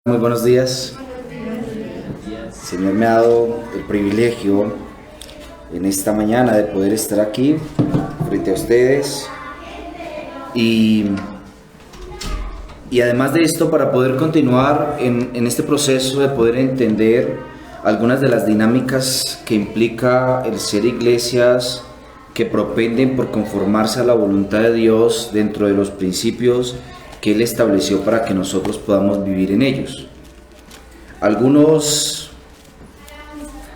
Muy buenos días. El Señor me ha dado el privilegio en esta mañana de poder estar aquí frente a ustedes y además de esto, para poder continuar en este proceso de poder entender algunas de las dinámicas que implica el ser iglesias que propenden por conformarse a la voluntad de Dios dentro de los principios que Él estableció para que nosotros podamos vivir en ellos. Algunos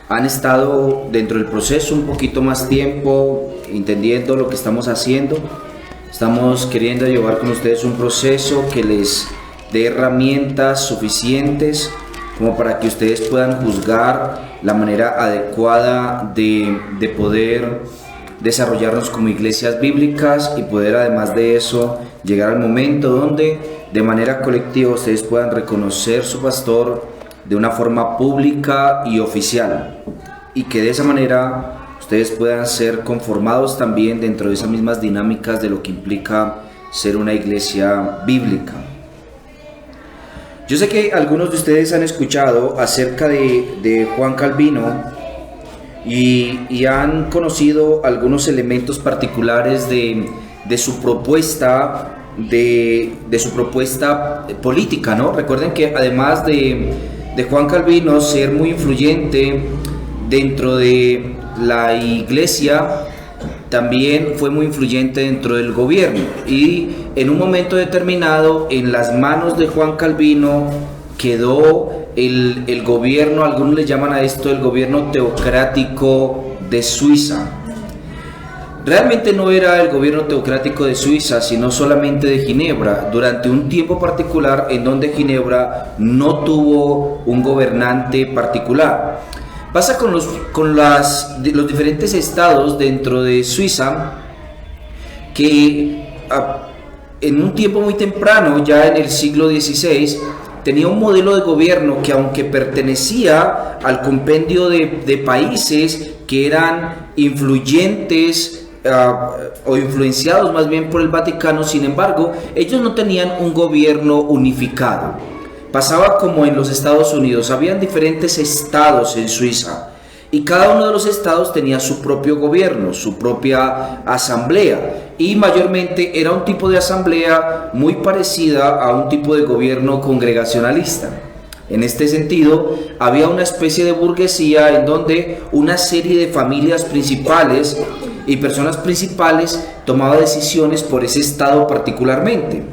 han estado dentro del proceso un poquito más tiempo, entendiendo lo que estamos haciendo. Estamos queriendo llevar con ustedes un proceso que les dé herramientas suficientes como para que ustedes puedan juzgar la manera adecuada de poder desarrollarnos como iglesias bíblicas y poder, además de eso, llegar al momento donde de manera colectiva ustedes puedan reconocer su pastor de una forma pública y oficial, y que de esa manera ustedes puedan ser conformados también dentro de esas mismas dinámicas de lo que implica ser una iglesia bíblica. Yo sé que algunos de ustedes han escuchado acerca de Juan Calvino y han conocido algunos elementos particulares de su propuesta de su propuesta política, ¿no? Recuerden que además de Juan Calvino ser muy influyente dentro de la iglesia, también fue muy influyente dentro del gobierno, y en un momento determinado en las manos de Juan Calvino quedó el gobierno. Algunos le llaman a esto el gobierno teocrático de Suiza. Realmente no era el gobierno teocrático de Suiza, sino solamente de Ginebra, durante un tiempo particular en donde Ginebra no tuvo un gobernante particular. Pasa con los diferentes estados dentro de Suiza, que en un tiempo muy temprano, ya en el siglo XVI, tenía un modelo de gobierno que, aunque pertenecía al compendio de países que eran influyentes o influenciados más bien por el Vaticano, sin embargo, ellos no tenían un gobierno unificado. Pasaba como en los Estados Unidos, habían diferentes estados en Suiza, y cada uno de los estados tenía su propio gobierno, su propia asamblea, y mayormente era un tipo de asamblea muy parecida a un tipo de gobierno congregacionalista. En este sentido, había una especie de burguesía en donde una serie de familias principales y personas principales tomaba decisiones por ese estado particularmente.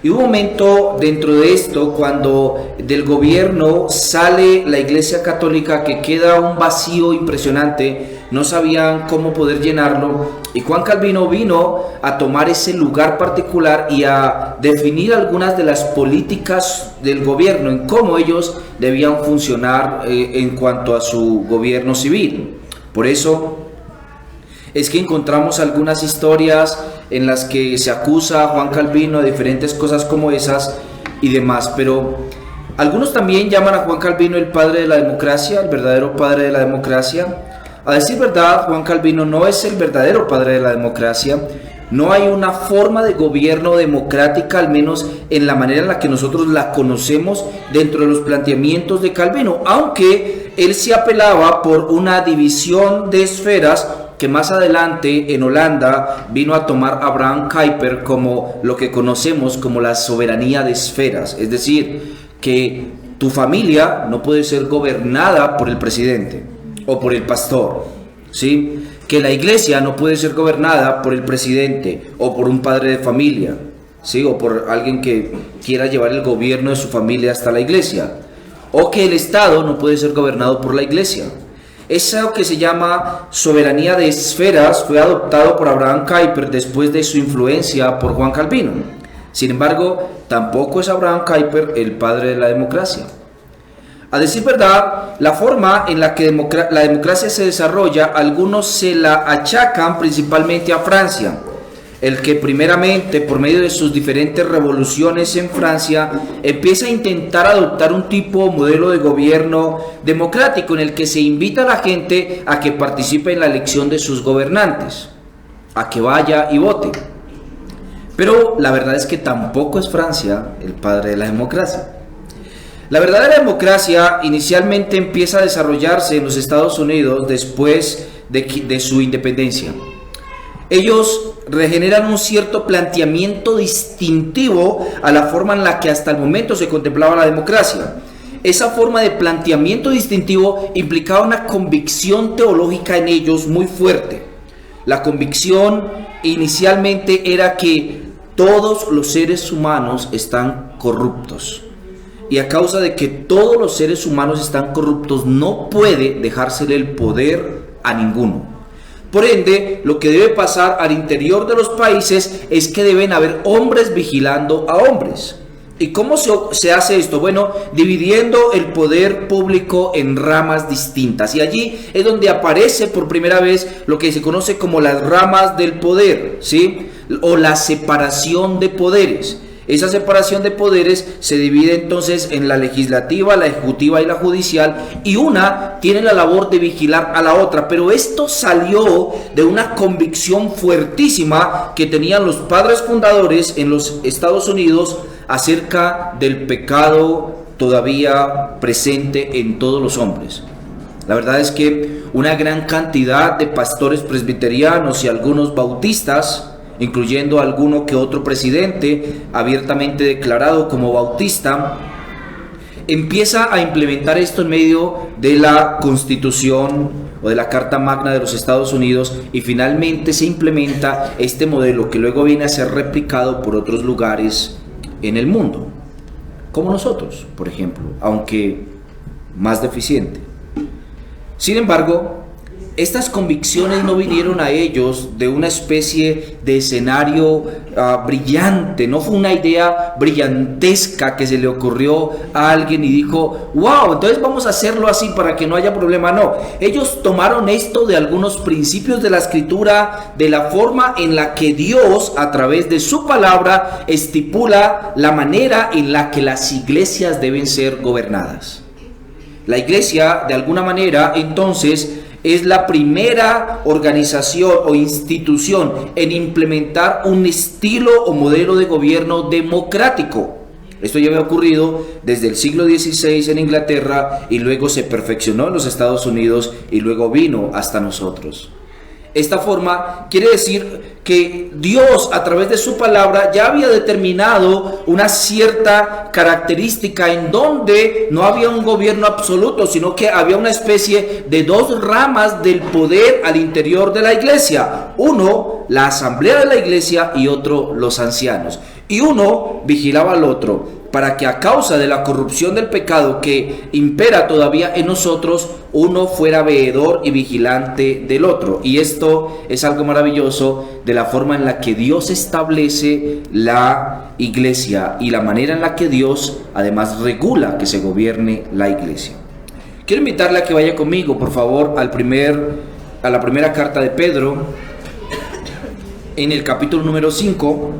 Y hubo un momento dentro de esto cuando del gobierno sale la Iglesia Católica, que queda un vacío impresionante, no sabían cómo poder llenarlo, y Juan Calvino vino a tomar ese lugar particular y a definir algunas de las políticas del gobierno, en cómo ellos debían funcionar en cuanto a su gobierno civil. Por eso es que encontramos algunas historias en las que se acusa a Juan Calvino de diferentes cosas como esas y demás, pero algunos también llaman a Juan Calvino el padre de la democracia, el verdadero padre de la democracia. A decir verdad, Juan Calvino no es el verdadero padre de la democracia. No hay una forma de gobierno democrática, al menos en la manera en la que nosotros la conocemos, dentro de los planteamientos de Calvino, aunque él se apelaba por una división de esferas que más adelante en Holanda vino a tomar Abraham Kuyper como lo que conocemos como la soberanía de esferas. Es decir, que tu familia no puede ser gobernada por el presidente o por el pastor, ¿sí? Que la iglesia no puede ser gobernada por el presidente o por un padre de familia, ¿sí? O por alguien que quiera llevar el gobierno de su familia hasta la iglesia, o que el Estado no puede ser gobernado por la iglesia. Eso que se llama soberanía de esferas fue adoptado por Abraham Kuyper después de su influencia por Juan Calvino. Sin embargo, tampoco es Abraham Kuyper el padre de la democracia. A decir verdad, la forma en la que la democracia se desarrolla, algunos se la achacan principalmente a Francia, el que primeramente, por medio de sus diferentes revoluciones en Francia, empieza a intentar adoptar un tipo o modelo de gobierno democrático en el que se invita a la gente a que participe en la elección de sus gobernantes, a que vaya y vote. Pero la verdad es que tampoco es Francia el padre de la democracia. La verdadera democracia inicialmente empieza a desarrollarse en los Estados Unidos después de su independencia. Ellos regeneran un cierto planteamiento distintivo a la forma en la que hasta el momento se contemplaba la democracia. Esa forma de planteamiento distintivo implicaba una convicción teológica en ellos muy fuerte. La convicción inicialmente era que todos los seres humanos están corruptos. Y a causa de que todos los seres humanos están corruptos, no puede dejársele el poder a ninguno. Por ende, lo que debe pasar al interior de los países es que deben haber hombres vigilando a hombres. ¿Y cómo se hace esto? Bueno, dividiendo el poder público en ramas distintas. Y allí es donde aparece por primera vez lo que se conoce como las ramas del poder, ¿sí? O la separación de poderes. Esa separación de poderes se divide entonces en la legislativa, la ejecutiva y la judicial, y una tiene la labor de vigilar a la otra. Pero esto salió de una convicción fuertísima que tenían los padres fundadores en los Estados Unidos acerca del pecado todavía presente en todos los hombres. La verdad es que una gran cantidad de pastores presbiterianos y algunos bautistas, incluyendo alguno que otro presidente abiertamente declarado como bautista, empieza a implementar esto en medio de la Constitución o de la Carta Magna de los Estados Unidos, y finalmente se implementa este modelo que luego viene a ser replicado por otros lugares en el mundo, como nosotros, por ejemplo, aunque más deficiente. Sin embargo, estas convicciones no vinieron a ellos de una especie de escenario brillante, no fue una idea brillantesca que se le ocurrió a alguien y dijo, wow, entonces vamos a hacerlo así para que no haya problema. No, ellos tomaron esto de algunos principios de la Escritura, de la forma en la que Dios, a través de su palabra, estipula la manera en la que las iglesias deben ser gobernadas. La iglesia, de alguna manera, entonces, es la primera organización o institución en implementar un estilo o modelo de gobierno democrático. Esto ya había ocurrido desde el siglo XVI en Inglaterra y luego se perfeccionó en los Estados Unidos y luego vino hasta nosotros. Esta forma quiere decir que Dios, a través de su palabra, ya había determinado una cierta característica en donde no había un gobierno absoluto, sino que había una especie de dos ramas del poder al interior de la iglesia. Uno, la asamblea de la iglesia, y otro, los ancianos. Y uno vigilaba al otro, para que a causa de la corrupción del pecado que impera todavía en nosotros, uno fuera veedor y vigilante del otro. Y esto es algo maravilloso de la forma en la que Dios establece la iglesia y la manera en la que Dios además regula que se gobierne la iglesia. Quiero invitarle a que vaya conmigo, por favor, a la primera carta de Pedro, en el capítulo número 5.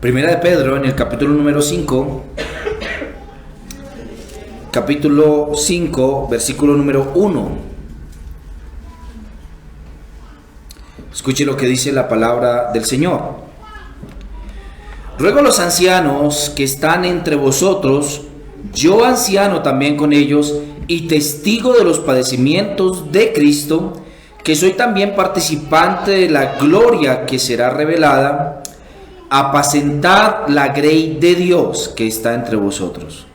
Primera de Pedro, en el capítulo número 5, capítulo 5, versículo número 1. Escuche lo que dice la palabra del Señor. Ruego a los ancianos que están entre vosotros, yo anciano también con ellos, y testigo de los padecimientos de Cristo, que soy también participante de la gloria que será revelada, apacentad la grey de Dios que está entre vosotros,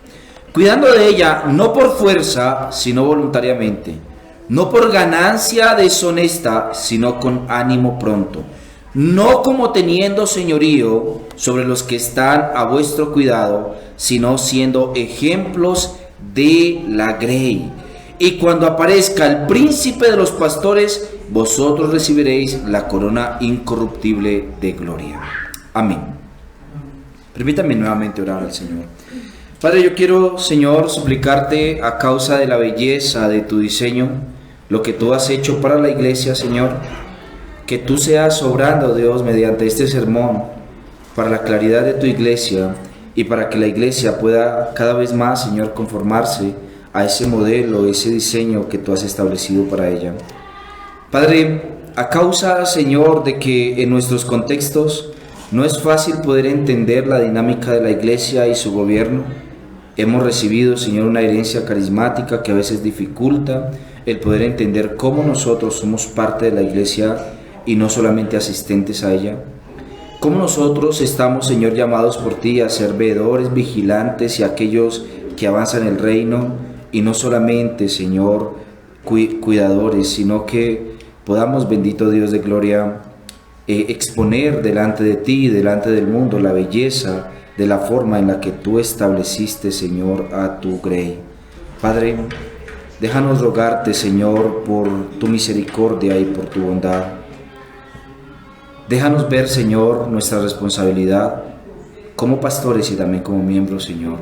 cuidando de ella no por fuerza, sino voluntariamente, no por ganancia deshonesta, sino con ánimo pronto, no como teniendo señorío sobre los que están a vuestro cuidado, sino siendo ejemplos de la grey. Y cuando aparezca el príncipe de los pastores, vosotros recibiréis la corona incorruptible de gloria. Amén. Permítame nuevamente orar al Señor. Padre, yo quiero, Señor, suplicarte a causa de la belleza de tu diseño, lo que tú has hecho para la iglesia, Señor, que tú seas obrando, Dios, mediante este sermón, para la claridad de tu iglesia y para que la iglesia pueda cada vez más, Señor, conformarse a ese modelo, ese diseño que tú has establecido para ella. Padre, a causa, Señor, de que en nuestros contextos no es fácil poder entender la dinámica de la iglesia y su gobierno, hemos recibido, Señor, una herencia carismática que a veces dificulta el poder entender cómo nosotros somos parte de la iglesia y no solamente asistentes a ella. Cómo nosotros estamos, Señor, llamados por ti a ser veedores, vigilantes y aquellos que avanzan el reino, y no solamente, Señor, cuidadores, sino que podamos, bendito Dios de gloria, exponer delante de ti y delante del mundo la belleza de la forma en la que tú estableciste, Señor, a tu grey. Padre, déjanos rogarte, Señor, por tu misericordia y por tu bondad. Déjanos ver, Señor, nuestra responsabilidad como pastores y también como miembros, Señor,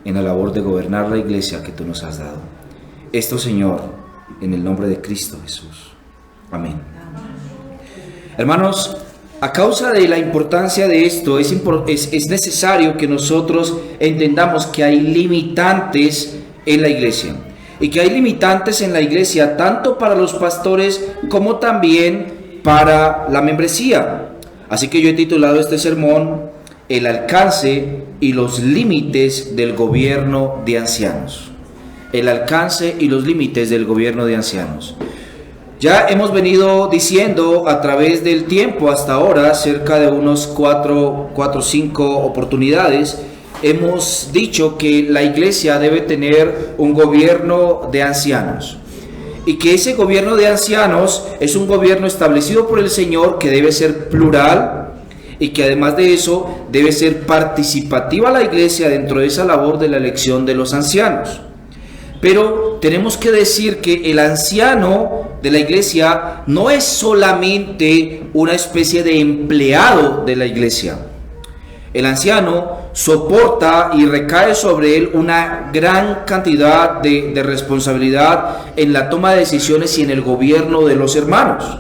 en la labor de gobernar la iglesia que tú nos has dado. Esto, Señor, en el nombre de Cristo Jesús. Amén. Hermanos, a causa de la importancia de esto, es necesario que nosotros entendamos que hay limitantes en la iglesia. Y que hay limitantes en la iglesia tanto para los pastores como también para la membresía. Así que yo he titulado este sermón El alcance y los límites del gobierno de ancianos. El alcance y los límites del gobierno de ancianos. Ya hemos venido diciendo a través del tiempo hasta ahora, cerca de unos 4 o 5 oportunidades, hemos dicho que la iglesia debe tener un gobierno de ancianos. Y que ese gobierno de ancianos es un gobierno establecido por el Señor que debe ser plural y que además de eso debe ser participativa la iglesia dentro de esa labor de la elección de los ancianos. Pero tenemos que decir que el anciano de la iglesia no es solamente una especie de empleado de la iglesia. El anciano soporta y recae sobre él una gran cantidad de responsabilidad en la toma de decisiones y en el gobierno de los hermanos.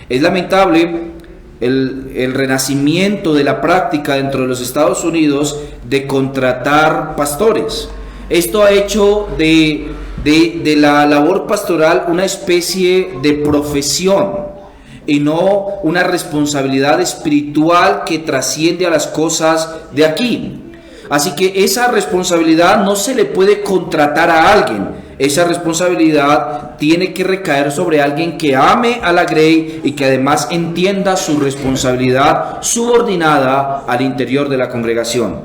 Es lamentable el renacimiento de la práctica dentro de los Estados Unidos de contratar pastores. Esto ha hecho de la labor pastoral una especie de profesión y no una responsabilidad espiritual que trasciende a las cosas de aquí. Así que esa responsabilidad no se le puede contratar a alguien. Esa responsabilidad tiene que recaer sobre alguien que ame a la grey y que además entienda su responsabilidad subordinada al interior de la congregación.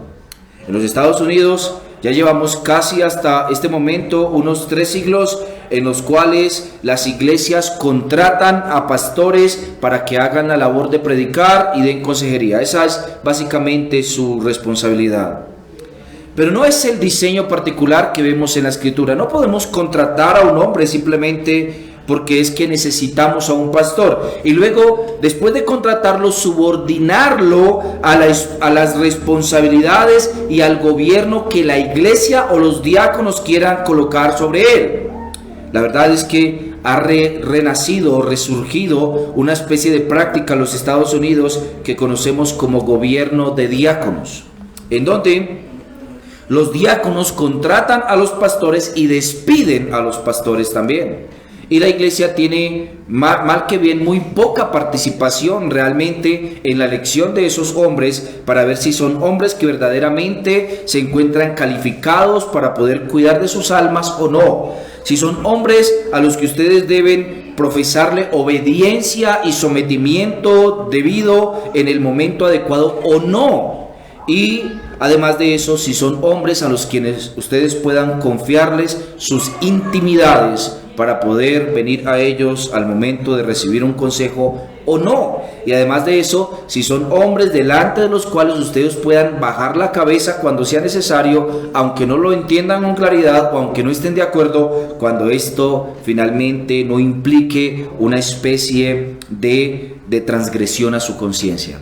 En los Estados Unidos ya llevamos casi hasta este momento unos 3 siglos en los cuales las iglesias contratan a pastores para que hagan la labor de predicar y den consejería. Esa es básicamente su responsabilidad. Pero no es el diseño particular que vemos en la Escritura. No podemos contratar a un hombre simplemente porque es que necesitamos a un pastor y luego, después de contratarlo, subordinarlo a las responsabilidades y al gobierno que la iglesia o los diáconos quieran colocar sobre él. La verdad es que ha renacido o resurgido una especie de práctica en los Estados Unidos que conocemos como gobierno de diáconos, en donde los diáconos contratan a los pastores y despiden a los pastores también. Y la iglesia tiene, mal que bien, muy poca participación realmente en la elección de esos hombres para ver si son hombres que verdaderamente se encuentran calificados para poder cuidar de sus almas o no. Si son hombres a los que ustedes deben profesarle obediencia y sometimiento debido en el momento adecuado o no. Y además de eso, si son hombres a los quienes ustedes puedan confiarles sus intimidades para poder venir a ellos al momento de recibir un consejo o no. Y además de eso, si son hombres delante de los cuales ustedes puedan bajar la cabeza cuando sea necesario, aunque no lo entiendan con claridad o aunque no estén de acuerdo, cuando esto finalmente no implique una especie de transgresión a su conciencia.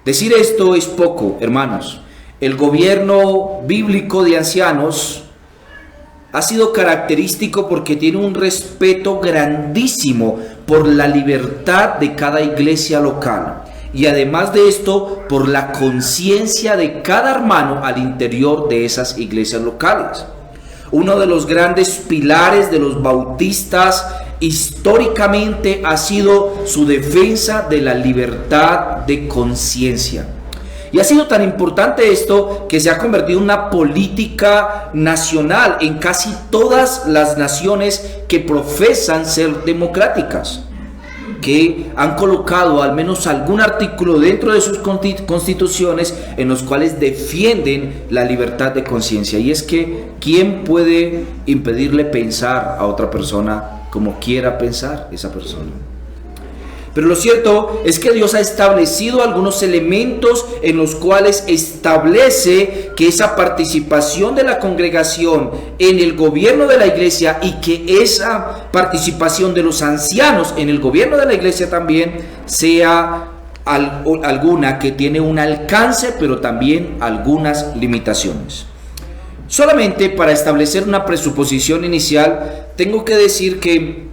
Decir esto es poco, hermanos. El gobierno bíblico de ancianos ha sido característico porque tiene un respeto grandísimo por la libertad de cada iglesia local y además de esto por la conciencia de cada hermano al interior de esas iglesias locales. Uno de los grandes pilares de los bautistas históricamente ha sido su defensa de la libertad de conciencia. Y ha sido tan importante esto que se ha convertido en una política nacional en casi todas las naciones que profesan ser democráticas, que han colocado al menos algún artículo dentro de sus constituciones en los cuales defienden la libertad de conciencia. Y es que, ¿quién puede impedirle pensar a otra persona como quiera pensar esa persona? Pero lo cierto es que Dios ha establecido algunos elementos en los cuales establece que esa participación de la congregación en el gobierno de la iglesia y que esa participación de los ancianos en el gobierno de la iglesia también sea alguna que tiene un alcance, pero también algunas limitaciones. Solamente para establecer una presuposición inicial, tengo que decir que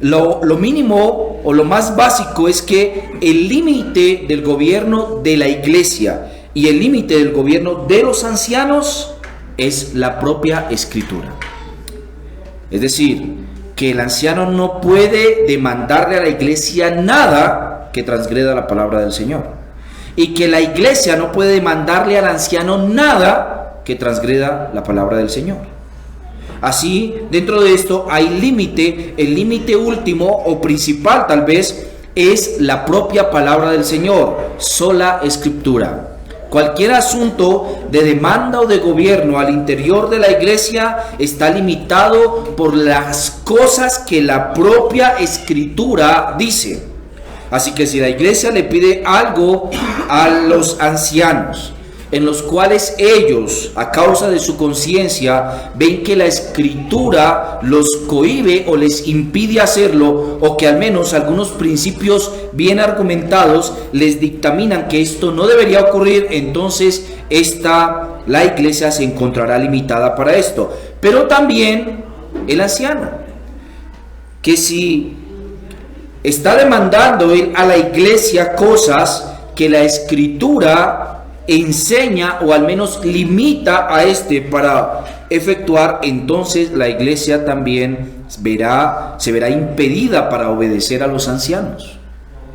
lo mínimo o lo más básico es que el límite del gobierno de la iglesia y el límite del gobierno de los ancianos es la propia escritura. Es decir, que el anciano no puede demandarle a la iglesia nada que transgreda la palabra del Señor, y que la iglesia no puede demandarle al anciano nada que transgreda la palabra del Señor. Así, dentro de esto hay límite. El límite último o principal tal vez es la propia palabra del Señor, sola escritura. Cualquier asunto de demanda o de gobierno al interior de la iglesia está limitado por las cosas que la propia escritura dice. Así que si la iglesia le pide algo a los ancianos, en los cuales ellos, a causa de su conciencia, ven que la escritura los cohíbe o les impide hacerlo, o que al menos algunos principios bien argumentados les dictaminan que esto no debería ocurrir, entonces la iglesia se encontrará limitada para esto. Pero también el anciano, que si está demandando él a la iglesia cosas que la escritura enseña o al menos limita a para efectuar, entonces la iglesia también se verá impedida para obedecer a los ancianos.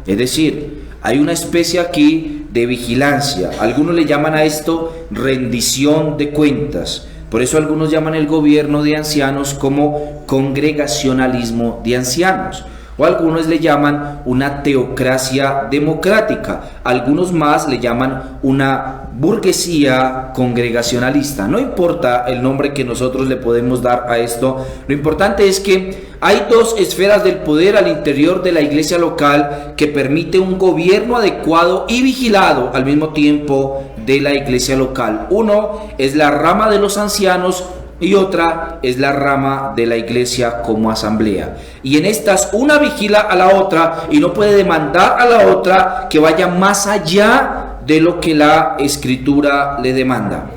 Es decir, hay una especie aquí de vigilancia. Algunos le llaman a esto rendición de cuentas. Por eso algunos llaman el gobierno de ancianos como congregacionalismo de ancianos. O algunos le llaman una teocracia democrática, algunos más le llaman una burguesía congregacionalista. No importa el nombre que nosotros le podemos dar a esto, lo importante es que hay dos esferas del poder al interior de la iglesia local que permite un gobierno adecuado y vigilado al mismo tiempo de la iglesia local. Uno es la rama de los ancianos y otra es la rama de la iglesia como asamblea. Y en estas una vigila a la otra y no puede demandar a la otra que vaya más allá de lo que la escritura le demanda.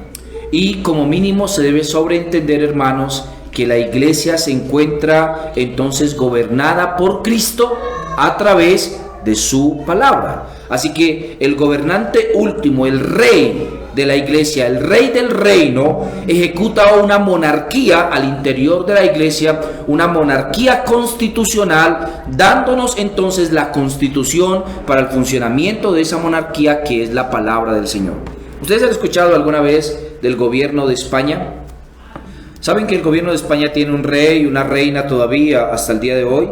Y como mínimo se debe sobreentender, hermanos, que la iglesia se encuentra entonces gobernada por Cristo a través de su palabra. Así que el gobernante último, el rey de la iglesia, el rey del reino, ejecuta una monarquía al interior de la iglesia, una monarquía constitucional, dándonos entonces la constitución para el funcionamiento de esa monarquía, que es la palabra del Señor. ¿Ustedes han escuchado alguna vez del gobierno de España? ¿Saben que el gobierno de España tiene un rey y una reina todavía hasta el día de hoy?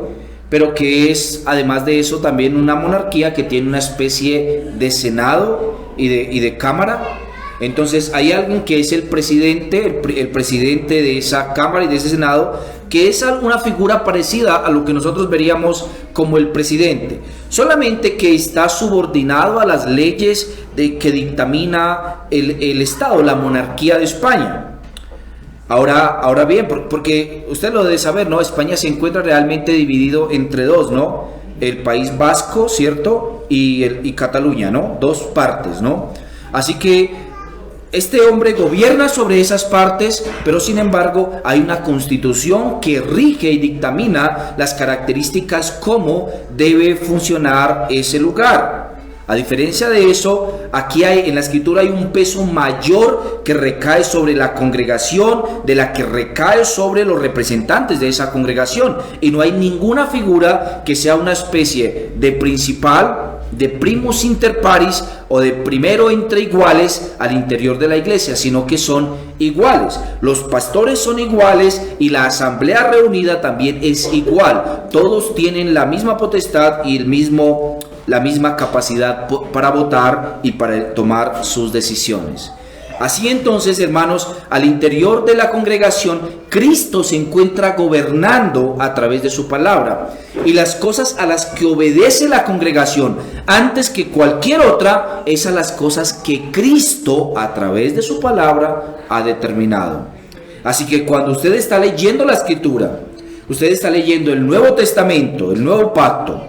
Pero que es, además de eso, también una monarquía que tiene una especie de senado y de cámara. Entonces hay alguien que es el presidente de esa cámara y de ese senado, que es una figura parecida a lo que nosotros veríamos como el presidente, solamente que está subordinado a las leyes que dictamina el Estado, la monarquía de España. Ahora bien, porque usted lo debe saber, ¿no? España se encuentra realmente dividido entre dos, ¿no? El País Vasco, ¿cierto? Y Cataluña, ¿no? Dos partes, ¿no? Así que este hombre gobierna sobre esas partes, pero sin embargo hay una constitución que rige y dictamina las características cómo debe funcionar ese lugar. A diferencia de eso, aquí en la escritura hay un peso mayor que recae sobre la congregación, de la que recae sobre los representantes de esa congregación. Y no hay ninguna figura que sea una especie de principal, de primus inter pares o de primero entre iguales al interior de la iglesia, sino que son iguales. Los pastores son iguales y la asamblea reunida también es igual. Todos tienen la misma potestad y la misma capacidad para votar y para tomar sus decisiones. Así entonces, hermanos, al interior de la congregación, Cristo se encuentra gobernando a través de su palabra. Y las cosas a las que obedece la congregación antes que cualquier otra es a las cosas que Cristo a través de su palabra ha determinado. Así que cuando usted está leyendo la escritura, usted está leyendo el Nuevo Testamento, el Nuevo Pacto,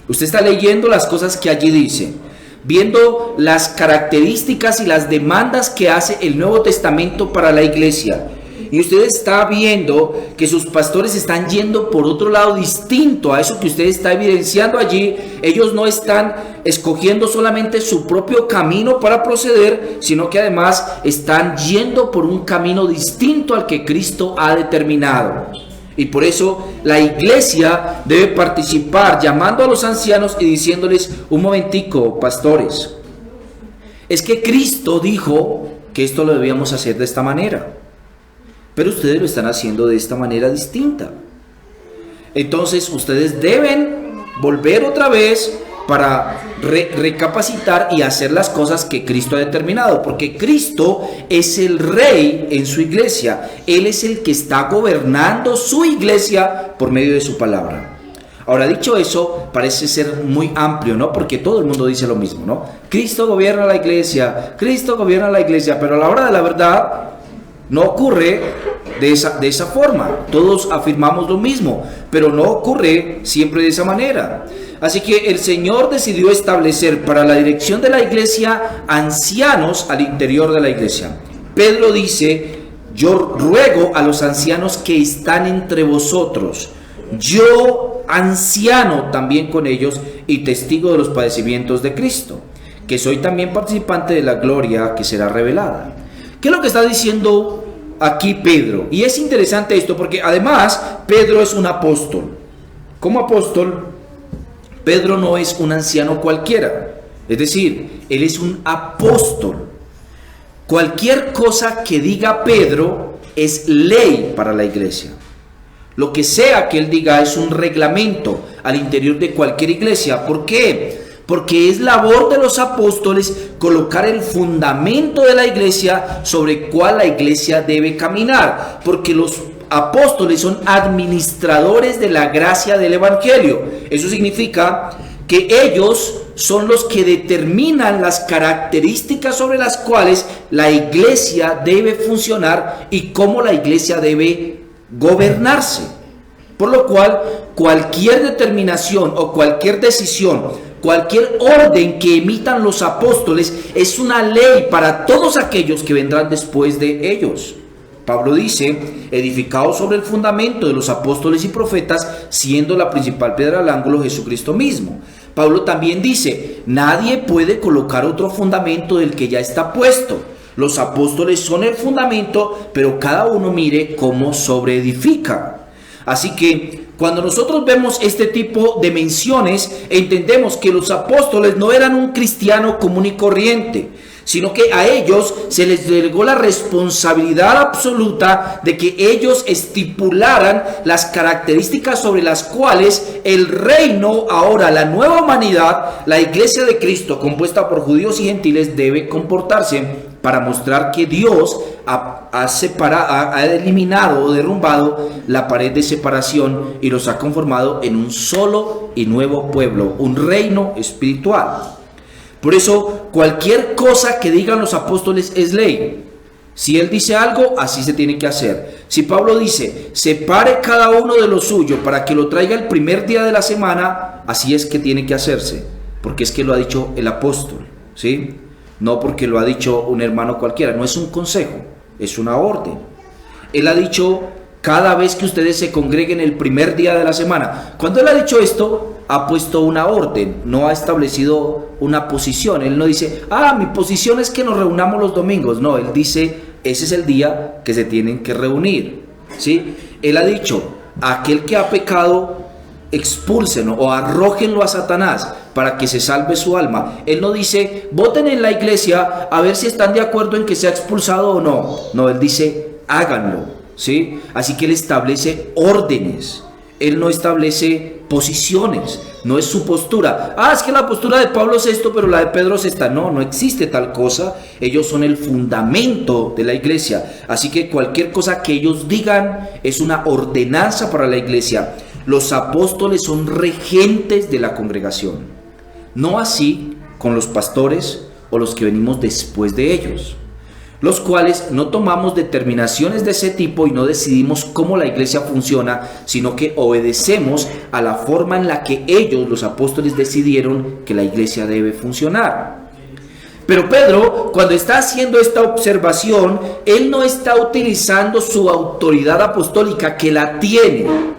usted está leyendo las cosas que allí dice, viendo las características y las demandas que hace el Nuevo Testamento para la iglesia. Y usted está viendo que sus pastores están yendo por otro lado distinto a eso que usted está evidenciando allí. Ellos no están escogiendo solamente su propio camino para proceder, sino que además están yendo por un camino distinto al que Cristo ha determinado. Y por eso la iglesia debe participar llamando a los ancianos y diciéndoles: un momentico, pastores, es que Cristo dijo que esto lo debíamos hacer de esta manera, pero ustedes lo están haciendo de esta manera distinta. Entonces ustedes deben volver otra vez para recapacitar y hacer las cosas que Cristo ha determinado, porque Cristo es el rey en su iglesia. Él es el que está gobernando su iglesia por medio de su palabra. Ahora, dicho eso, parece ser muy amplio, ¿no? Porque todo el mundo dice lo mismo, ¿no? Cristo gobierna la iglesia, Cristo gobierna la iglesia, pero a la hora de la verdad no ocurre de esa forma. Todos afirmamos lo mismo, pero no ocurre siempre de esa manera. Así que el Señor decidió establecer para la dirección de la iglesia ancianos al interior de la iglesia. Pedro dice: yo ruego a los ancianos que están entre vosotros, yo anciano también con ellos y testigo de los padecimientos de Cristo, que soy también participante de la gloria que será revelada. ¿Qué es lo que está diciendo aquí Pedro? Y es interesante esto porque además Pedro es un apóstol. Como apóstol, Pedro no es un anciano cualquiera, es decir, él es un apóstol. Cualquier cosa que diga Pedro es ley para la iglesia. Lo que sea que él diga es un reglamento al interior de cualquier iglesia. ¿Por qué? Porque es labor de los apóstoles colocar el fundamento de la iglesia sobre el cual la iglesia debe caminar. Porque los apóstoles son administradores de la gracia del evangelio. Eso significa que ellos son los que determinan las características sobre las cuales la iglesia debe funcionar y cómo la iglesia debe gobernarse. Por lo cual, cualquier determinación o cualquier decisión, cualquier orden que emitan los apóstoles es una ley para todos aquellos que vendrán después de ellos. Pablo dice: edificado sobre el fundamento de los apóstoles y profetas, siendo la principal piedra del ángulo Jesucristo mismo. Pablo también dice: nadie puede colocar otro fundamento del que ya está puesto. Los apóstoles son el fundamento, pero cada uno mire cómo sobreedifica. Así que cuando nosotros vemos este tipo de menciones, entendemos que los apóstoles no eran un cristiano común y corriente, sino que a ellos se les delegó la responsabilidad absoluta de que ellos estipularan las características sobre las cuales el reino, ahora la nueva humanidad, la iglesia de Cristo, compuesta por judíos y gentiles, debe comportarse, para mostrar que Dios ha eliminado o derrumbado la pared de separación y los ha conformado en un solo y nuevo pueblo, un reino espiritual. Por eso, cualquier cosa que digan los apóstoles es ley. Si él dice algo, así se tiene que hacer. Si Pablo dice: separe cada uno de lo suyo para que lo traiga el primer día de la semana, así es que tiene que hacerse, porque es que lo ha dicho el apóstol, ¿sí? No porque lo ha dicho un hermano cualquiera, no es un consejo, es una orden. Él ha dicho: cada vez que ustedes se congreguen el primer día de la semana. Cuando él ha dicho esto, ha puesto una orden, no ha establecido una posición. Él no dice, mi posición es que nos reunamos los domingos. No, él dice, ese es el día que se tienen que reunir, ¿sí? Él ha dicho, aquel que ha pecado, expúlsenlo o arrójenlo a Satanás para que se salve su alma. Él no dice, voten en la iglesia a ver si están de acuerdo en que sea expulsado o no. No, él dice, háganlo, ¿sí? Así que él establece órdenes. Él no establece posiciones, no es su postura. Es que la postura de Pablo es esto, pero la de Pedro es esta. No, no existe tal cosa. Ellos son el fundamento de la iglesia. Así que cualquier cosa que ellos digan es una ordenanza para la iglesia. Los apóstoles son regentes de la congregación. No así con los pastores o los que venimos después de ellos, los cuales no tomamos determinaciones de ese tipo y no decidimos cómo la iglesia funciona, sino que obedecemos a la forma en la que ellos, los apóstoles, decidieron que la iglesia debe funcionar. Pero Pedro, cuando está haciendo esta observación, él no está utilizando su autoridad apostólica, que la tiene,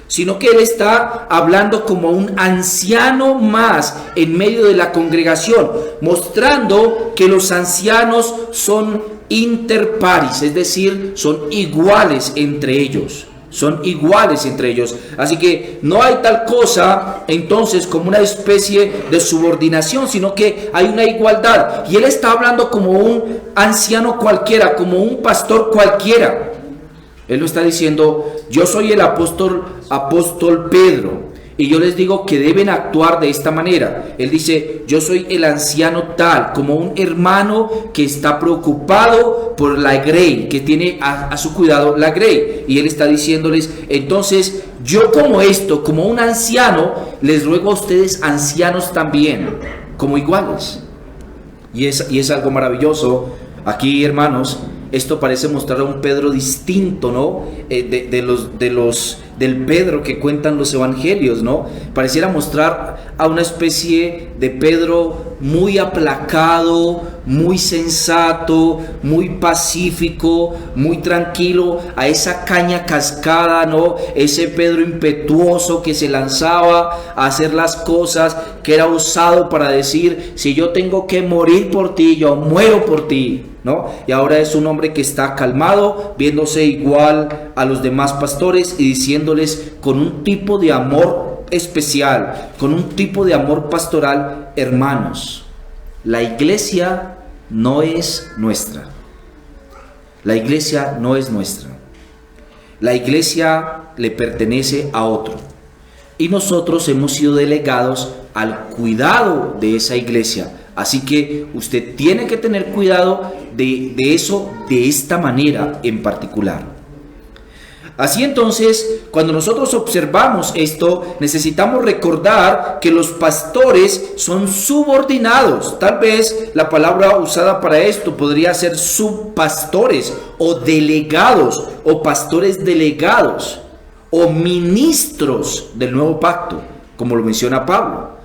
sino que él está hablando como un anciano más en medio de la congregación, mostrando que los ancianos son inter pares, es decir, son iguales entre ellos. Son iguales entre ellos. Así que no hay tal cosa entonces como una especie de subordinación, sino que hay una igualdad. Y él está hablando como un anciano cualquiera, como un pastor cualquiera. Él lo está diciendo, yo soy el apóstol Pedro, y yo les digo que deben actuar de esta manera. Él dice, yo soy el anciano tal, como un hermano que está preocupado por la grey, que tiene a su cuidado la grey. Y él está diciéndoles, entonces yo como un anciano, les ruego a ustedes ancianos también, como iguales. Y es algo maravilloso. Aquí, hermanos, esto parece mostrar a un Pedro distinto, ¿no? Del Pedro que cuentan los evangelios, ¿no? Pareciera mostrar a una especie de Pedro muy aplacado, muy sensato, muy pacífico, muy tranquilo, a esa caña cascada, ¿no? Ese Pedro impetuoso que se lanzaba a hacer las cosas, que era osado para decir, si yo tengo que morir por ti, yo muero por ti, ¿no? Y ahora es un hombre que está calmado, viéndose igual a los demás pastores y diciéndoles con un tipo de amor especial, con un tipo de amor pastoral, hermanos, la iglesia no es nuestra. La iglesia no es nuestra. La iglesia le pertenece a otro. Y nosotros hemos sido delegados al cuidado de esa iglesia. Así que usted tiene que tener cuidado de eso de esta manera en particular. Así entonces, cuando nosotros observamos esto, necesitamos recordar que los pastores son subordinados. Tal vez la palabra usada para esto podría ser subpastores o delegados o pastores delegados o ministros del nuevo pacto, como lo menciona Pablo.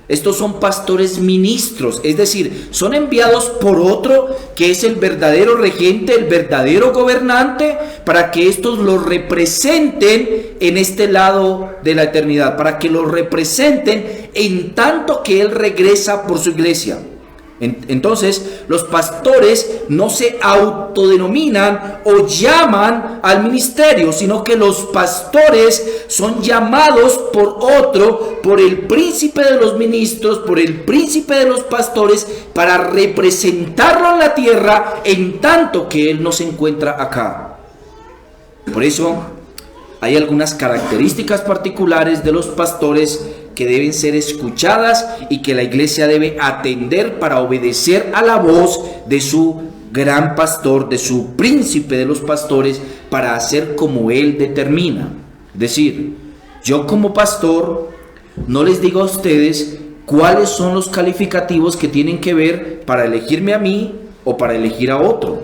Estos son pastores ministros, es decir, son enviados por otro que es el verdadero regente, el verdadero gobernante, para que estos los representen en este lado de la eternidad, para que los representen en tanto que Él regresa por su iglesia. Entonces, los pastores no se autodenominan o llaman al ministerio, sino que los pastores son llamados por otro, por el príncipe de los ministros, por el príncipe de los pastores, para representarlo en la tierra en tanto que él no se encuentra acá. Por eso, hay algunas características particulares de los pastores que deben ser escuchadas y que la iglesia debe atender para obedecer a la voz de su gran pastor, de su príncipe de los pastores, para hacer como él determina. Es decir, yo como pastor no les digo a ustedes cuáles son los calificativos que tienen que ver para elegirme a mí o para elegir a otro.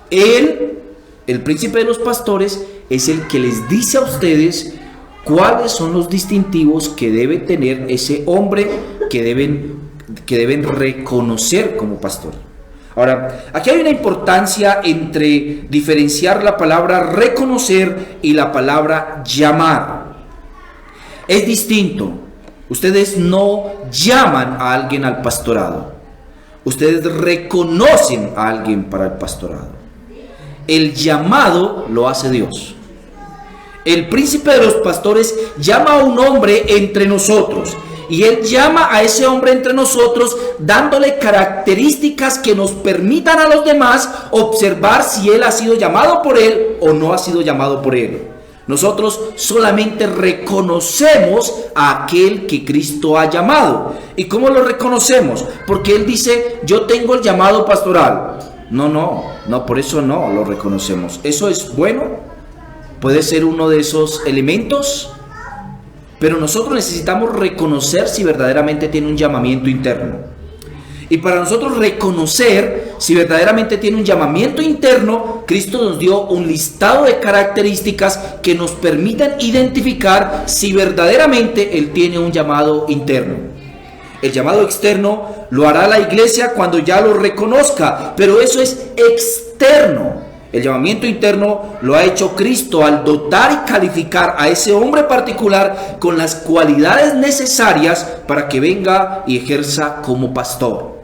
Él, el príncipe de los pastores, es el que les dice a ustedes cuáles son los distintivos que debe tener ese hombre que deben reconocer como pastor. Ahora, aquí hay una importancia entre diferenciar la palabra reconocer y la palabra llamar. Es distinto Ustedes no llaman a alguien al pastorado. Ustedes reconocen a alguien para el pastorado. El llamado lo hace Dios. El príncipe de los pastores llama a un hombre entre nosotros. Y él llama a ese hombre entre nosotros dándole características que nos permitan a los demás observar si él ha sido llamado por él o no ha sido llamado por él. Nosotros solamente reconocemos a aquel que Cristo ha llamado. ¿Y cómo lo reconocemos? Porque él dice, yo tengo el llamado pastoral. No, por eso no lo reconocemos. ¿Eso es bueno? ¿Puede ser uno de esos elementos? Pero nosotros necesitamos reconocer si verdaderamente tiene un llamamiento interno. Y para nosotros reconocer si verdaderamente tiene un llamamiento interno, Cristo nos dio un listado de características que nos permitan identificar si verdaderamente Él tiene un llamado interno. El llamado externo lo hará la iglesia cuando ya lo reconozca, pero eso es externo. El llamamiento interno lo ha hecho Cristo al dotar y calificar a ese hombre particular con las cualidades necesarias para que venga y ejerza como pastor.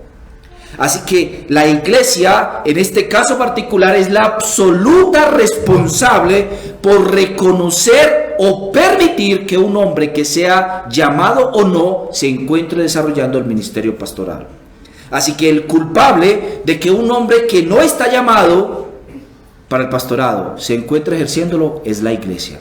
Así que la iglesia, en este caso particular, es la absoluta responsable por reconocer o permitir que un hombre que sea llamado o no se encuentre desarrollando el ministerio pastoral. Así que el culpable de que un hombre que no está llamado para el pastorado se encuentra ejerciéndolo es la iglesia,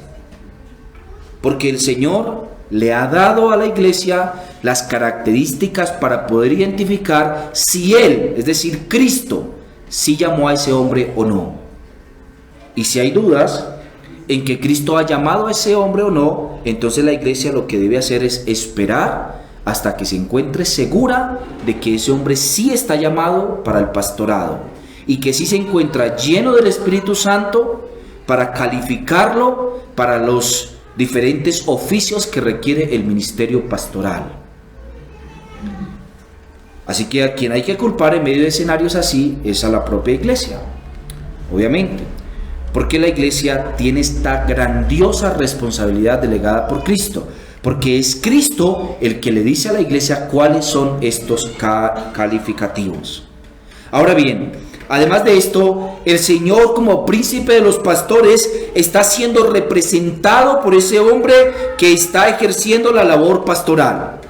porque el Señor le ha dado a la iglesia las características para poder identificar si Él, es decir, Cristo, si llamó a ese hombre o no. Y si hay dudas en que Cristo ha llamado a ese hombre o no, entonces la iglesia lo que debe hacer es esperar hasta que se encuentre segura de que ese hombre sí está llamado para el pastorado y que sí se encuentra lleno del Espíritu Santo para calificarlo para los diferentes oficios que requiere el ministerio pastoral. Así que a quien hay que culpar en medio de escenarios así es a la propia iglesia, obviamente, porque la iglesia tiene esta grandiosa responsabilidad delegada por Cristo, porque es Cristo el que le dice a la iglesia cuáles son estos calificativos. Ahora bien, además de esto, el Señor como príncipe de los pastores está siendo representado por ese hombre que está ejerciendo la labor pastoral.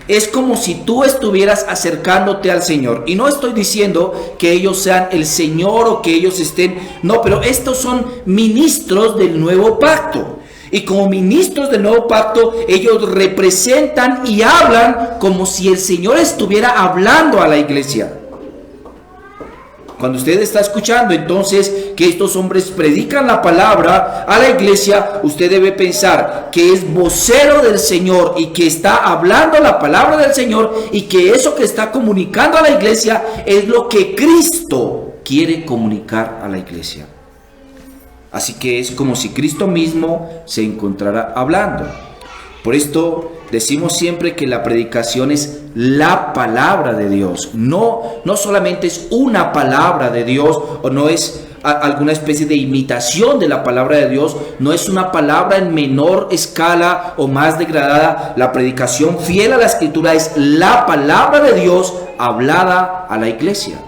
Es como si tú estuvieras acercándote al Señor. Y no estoy diciendo que ellos sean el Señor o que ellos estén... No, pero estos son ministros del nuevo pacto. Y como ministros del nuevo pacto, ellos representan y hablan como si el Señor estuviera hablando a la iglesia. Cuando usted está escuchando entonces que estos hombres predican la palabra a la iglesia, usted debe pensar que es vocero del Señor y que está hablando la palabra del Señor y que eso que está comunicando a la iglesia es lo que Cristo quiere comunicar a la iglesia. Así que es como si Cristo mismo se encontrara hablando. Por esto decimos siempre que la predicación es la palabra de Dios. No solamente es una palabra de Dios o no es alguna especie de imitación de la palabra de Dios. No es una palabra en menor escala o más degradada. La predicación fiel a la Escritura es la palabra de Dios hablada a la iglesia.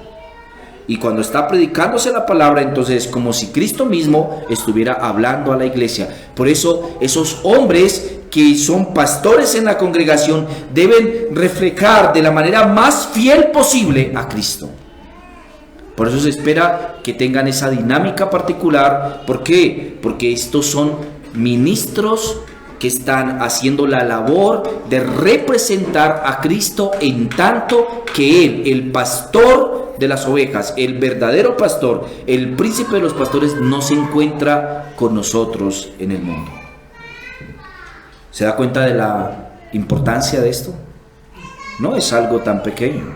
Y cuando está predicándose la palabra, entonces es como si Cristo mismo estuviera hablando a la iglesia. Por eso esos hombres que son pastores en la congregación deben reflejar de la manera más fiel posible a Cristo. Por eso se espera que tengan esa dinámica particular. ¿Por qué? Porque estos son ministros que están haciendo la labor de representar a Cristo en tanto que Él, el pastor de las ovejas, el verdadero pastor, el príncipe de los pastores, no se encuentra con nosotros en el mundo. ¿Se da cuenta de la importancia de esto? No es algo tan pequeño.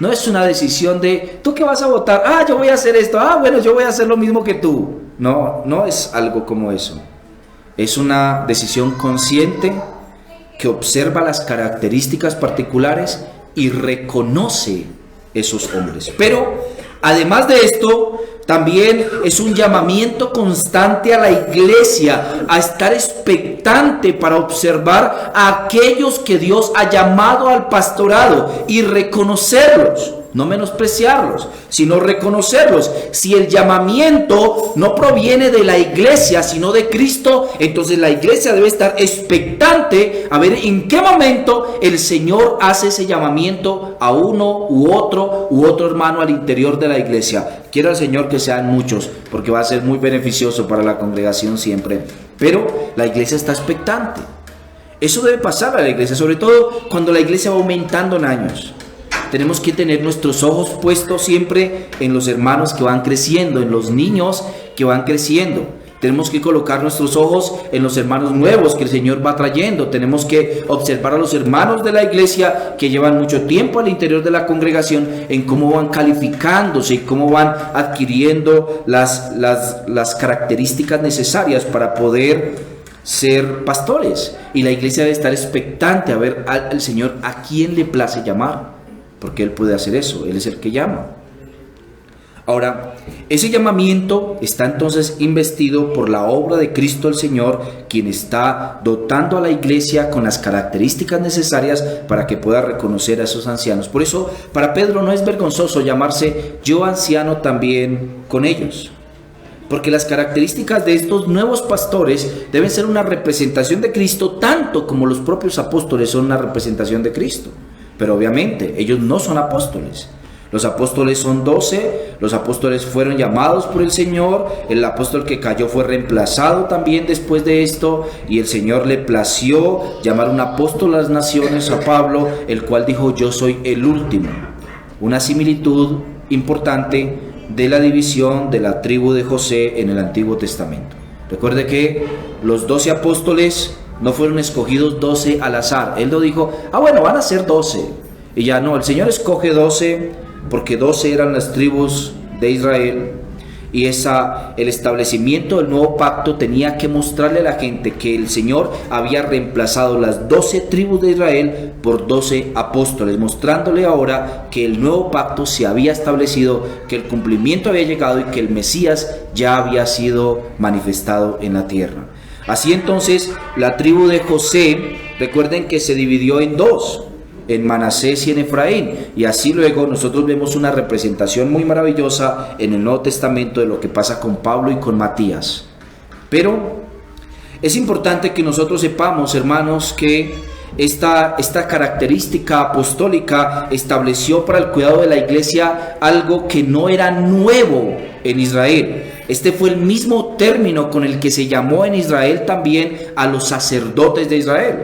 No es una decisión de, ¿tú qué vas a votar? Ah, yo voy a hacer esto. Ah, bueno, yo voy a hacer lo mismo que tú. No es algo como eso. Es una decisión consciente que observa las características particulares y reconoce esos hombres. Pero Además de esto, también es un llamamiento constante a la iglesia a estar expectante para observar a aquellos que Dios ha llamado al pastorado y reconocerlos. No menospreciarlos, sino reconocerlos. Si el llamamiento no proviene de la iglesia, sino de Cristo, entonces la iglesia debe estar expectante a ver en qué momento el Señor hace ese llamamiento a uno u otro hermano al interior de la iglesia. Quiero al Señor que sean muchos, porque va a ser muy beneficioso para la congregación siempre. Pero la iglesia está expectante. Eso debe pasar a la iglesia, sobre todo cuando la iglesia va aumentando en años. Tenemos que tener nuestros ojos puestos siempre en los hermanos que van creciendo, en los niños que van creciendo. Tenemos que colocar nuestros ojos en los hermanos nuevos que el Señor va trayendo. Tenemos que observar a los hermanos de la iglesia que llevan mucho tiempo al interior de la congregación, en cómo van calificándose y cómo van adquiriendo las características necesarias para poder ser pastores. Y la iglesia debe estar expectante a ver al Señor a quién le place llamar. Porque Él puede hacer eso, Él es el que llama. Ahora, ese llamamiento está entonces investido por la obra de Cristo el Señor, quien está dotando a la iglesia con las características necesarias para que pueda reconocer a esos ancianos. Por eso, para Pedro no es vergonzoso llamarse yo anciano también con ellos. Porque las características de estos nuevos pastores deben ser una representación de Cristo, tanto como los propios apóstoles son una representación de Cristo. Pero obviamente ellos no son apóstoles. Los apóstoles son 12, los apóstoles fueron llamados por el Señor, el apóstol que cayó fue reemplazado también después de esto, y el Señor le plació llamar un apóstol a las naciones, a Pablo, el cual dijo yo soy el último. Una similitud importante de la división de la tribu de José en el Antiguo Testamento. Recuerde que los 12 apóstoles no fueron escogidos 12 al azar. Él no dijo, bueno, van a ser 12. Y ya no, el Señor escoge 12 porque 12 eran las tribus de Israel. Y el establecimiento del nuevo pacto tenía que mostrarle a la gente que el Señor había reemplazado las 12 tribus de Israel por 12 apóstoles, mostrándole ahora que el nuevo pacto se había establecido, que el cumplimiento había llegado y que el Mesías ya había sido manifestado en la tierra. Así entonces, la tribu de José, recuerden que se dividió en dos, en Manasés y en Efraín, y así luego nosotros vemos una representación muy maravillosa en el Nuevo Testamento de lo que pasa con Pablo y con Matías. Pero es importante que nosotros sepamos, hermanos, que esta característica apostólica estableció para el cuidado de la iglesia algo que no era nuevo en Israel. Este fue el mismo término con el que se llamó en Israel también a los sacerdotes de Israel.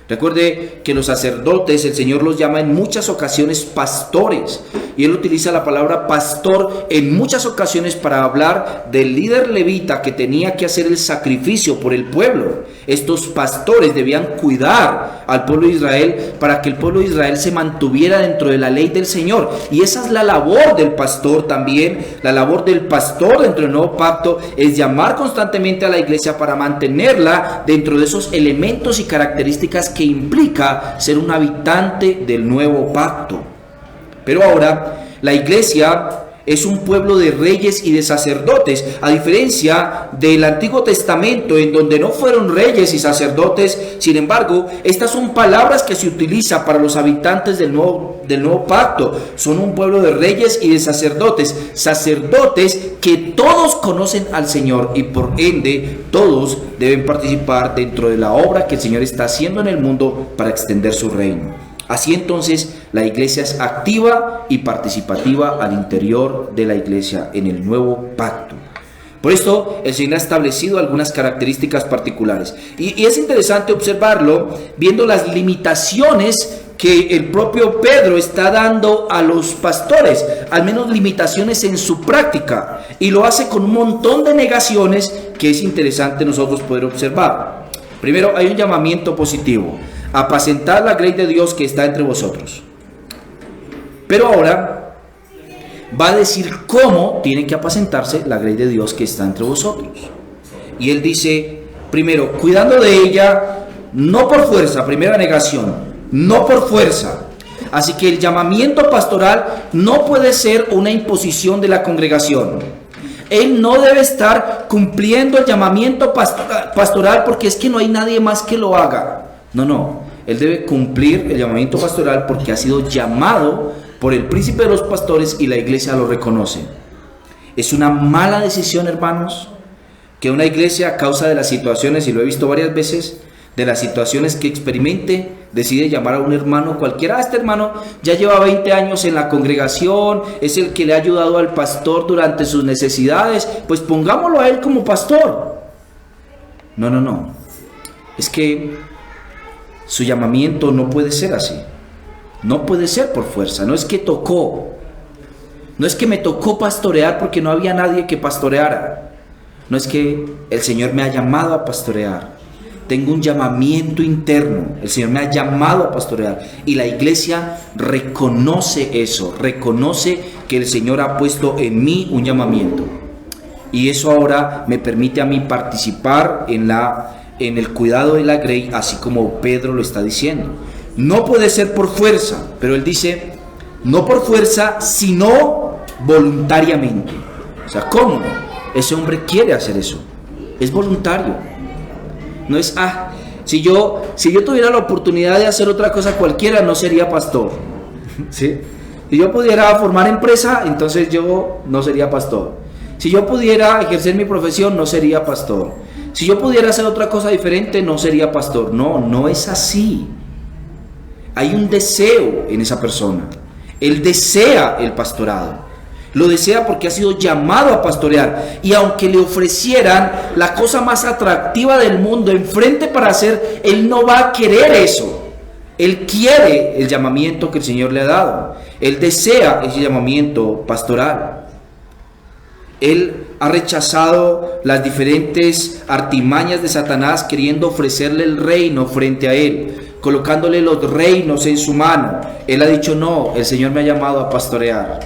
Recuerde que los sacerdotes, el Señor los llama en muchas ocasiones pastores, y Él utiliza la palabra pastor en muchas ocasiones para hablar del líder levita que tenía que hacer el sacrificio por el pueblo. Estos pastores debían cuidar al pueblo de Israel para que el pueblo de Israel se mantuviera dentro de la ley del Señor, y esa es la labor del pastor también. La labor del pastor dentro del nuevo pacto es llamar constantemente a la iglesia para mantenerla dentro de esos elementos y características que implica ser un habitante del nuevo pacto. Pero ahora la iglesia es un pueblo de reyes y de sacerdotes, a diferencia del Antiguo Testamento, en donde no fueron reyes y sacerdotes. Sin embargo, estas son palabras que se utilizan para los habitantes del nuevo pacto. Son un pueblo de reyes y de sacerdotes, sacerdotes que todos conocen al Señor, y por ende todos deben participar dentro de la obra que el Señor está haciendo en el mundo para extender su reino. Así entonces la iglesia es activa y participativa al interior de la iglesia en el nuevo pacto. Por esto el Señor ha establecido algunas características particulares, y es interesante observarlo viendo las limitaciones que el propio Pedro está dando a los pastores, al menos limitaciones en su práctica, y lo hace con un montón de negaciones que es interesante nosotros poder observar. Primero, hay un llamamiento positivo: apacentad la grey de Dios que está entre vosotros. Pero ahora va a decir cómo tiene que apacentarse la grey de Dios que está entre vosotros. Y él dice, primero, cuidando de ella, no por fuerza, primera negación, no por fuerza. Así que el llamamiento pastoral no puede ser una imposición de la congregación. Él no debe estar cumpliendo el llamamiento pastoral porque es que no hay nadie más que lo haga. No. Él debe cumplir el llamamiento pastoral porque ha sido llamado por el príncipe de los pastores y la iglesia lo reconoce. Es una mala decisión, hermanos, que una iglesia, a causa de las situaciones, y lo he visto varias veces, de las situaciones que experimente, decide llamar a un hermano cualquiera. Este hermano ya lleva 20 años en la congregación, es el que le ha ayudado al pastor durante sus necesidades, pues pongámoslo a él como pastor. No. Es que su llamamiento no puede ser así. No puede ser por fuerza. No es que tocó. No es que me tocó pastorear porque no había nadie que pastoreara. No es que el Señor me ha llamado a pastorear. Tengo un llamamiento interno. El Señor me ha llamado a pastorear. Y la iglesia reconoce eso. Reconoce que el Señor ha puesto en mí un llamamiento. Y eso ahora me permite a mí participar en el cuidado de la grey, así como Pedro lo está diciendo. No puede ser por fuerza, pero él dice, no por fuerza, sino voluntariamente. O sea, ¿cómo? Ese hombre quiere hacer eso. Es voluntario. No es, si yo tuviera la oportunidad de hacer otra cosa cualquiera, no sería pastor. ¿Sí? Si yo pudiera formar empresa, entonces yo no sería pastor. Si yo pudiera ejercer mi profesión, no sería pastor. Si yo pudiera hacer otra cosa diferente, no sería pastor. No es así. Hay un deseo en esa persona. Él desea el pastorado. Lo desea porque ha sido llamado a pastorear. Y aunque le ofrecieran la cosa más atractiva del mundo enfrente para hacer, él no va a querer eso. Él quiere el llamamiento que el Señor le ha dado. Él desea ese llamamiento pastoral. Él ha rechazado las diferentes artimañas de Satanás queriendo ofrecerle el reino frente a él, colocándole los reinos en su mano. Él ha dicho, no, el Señor me ha llamado a pastorear.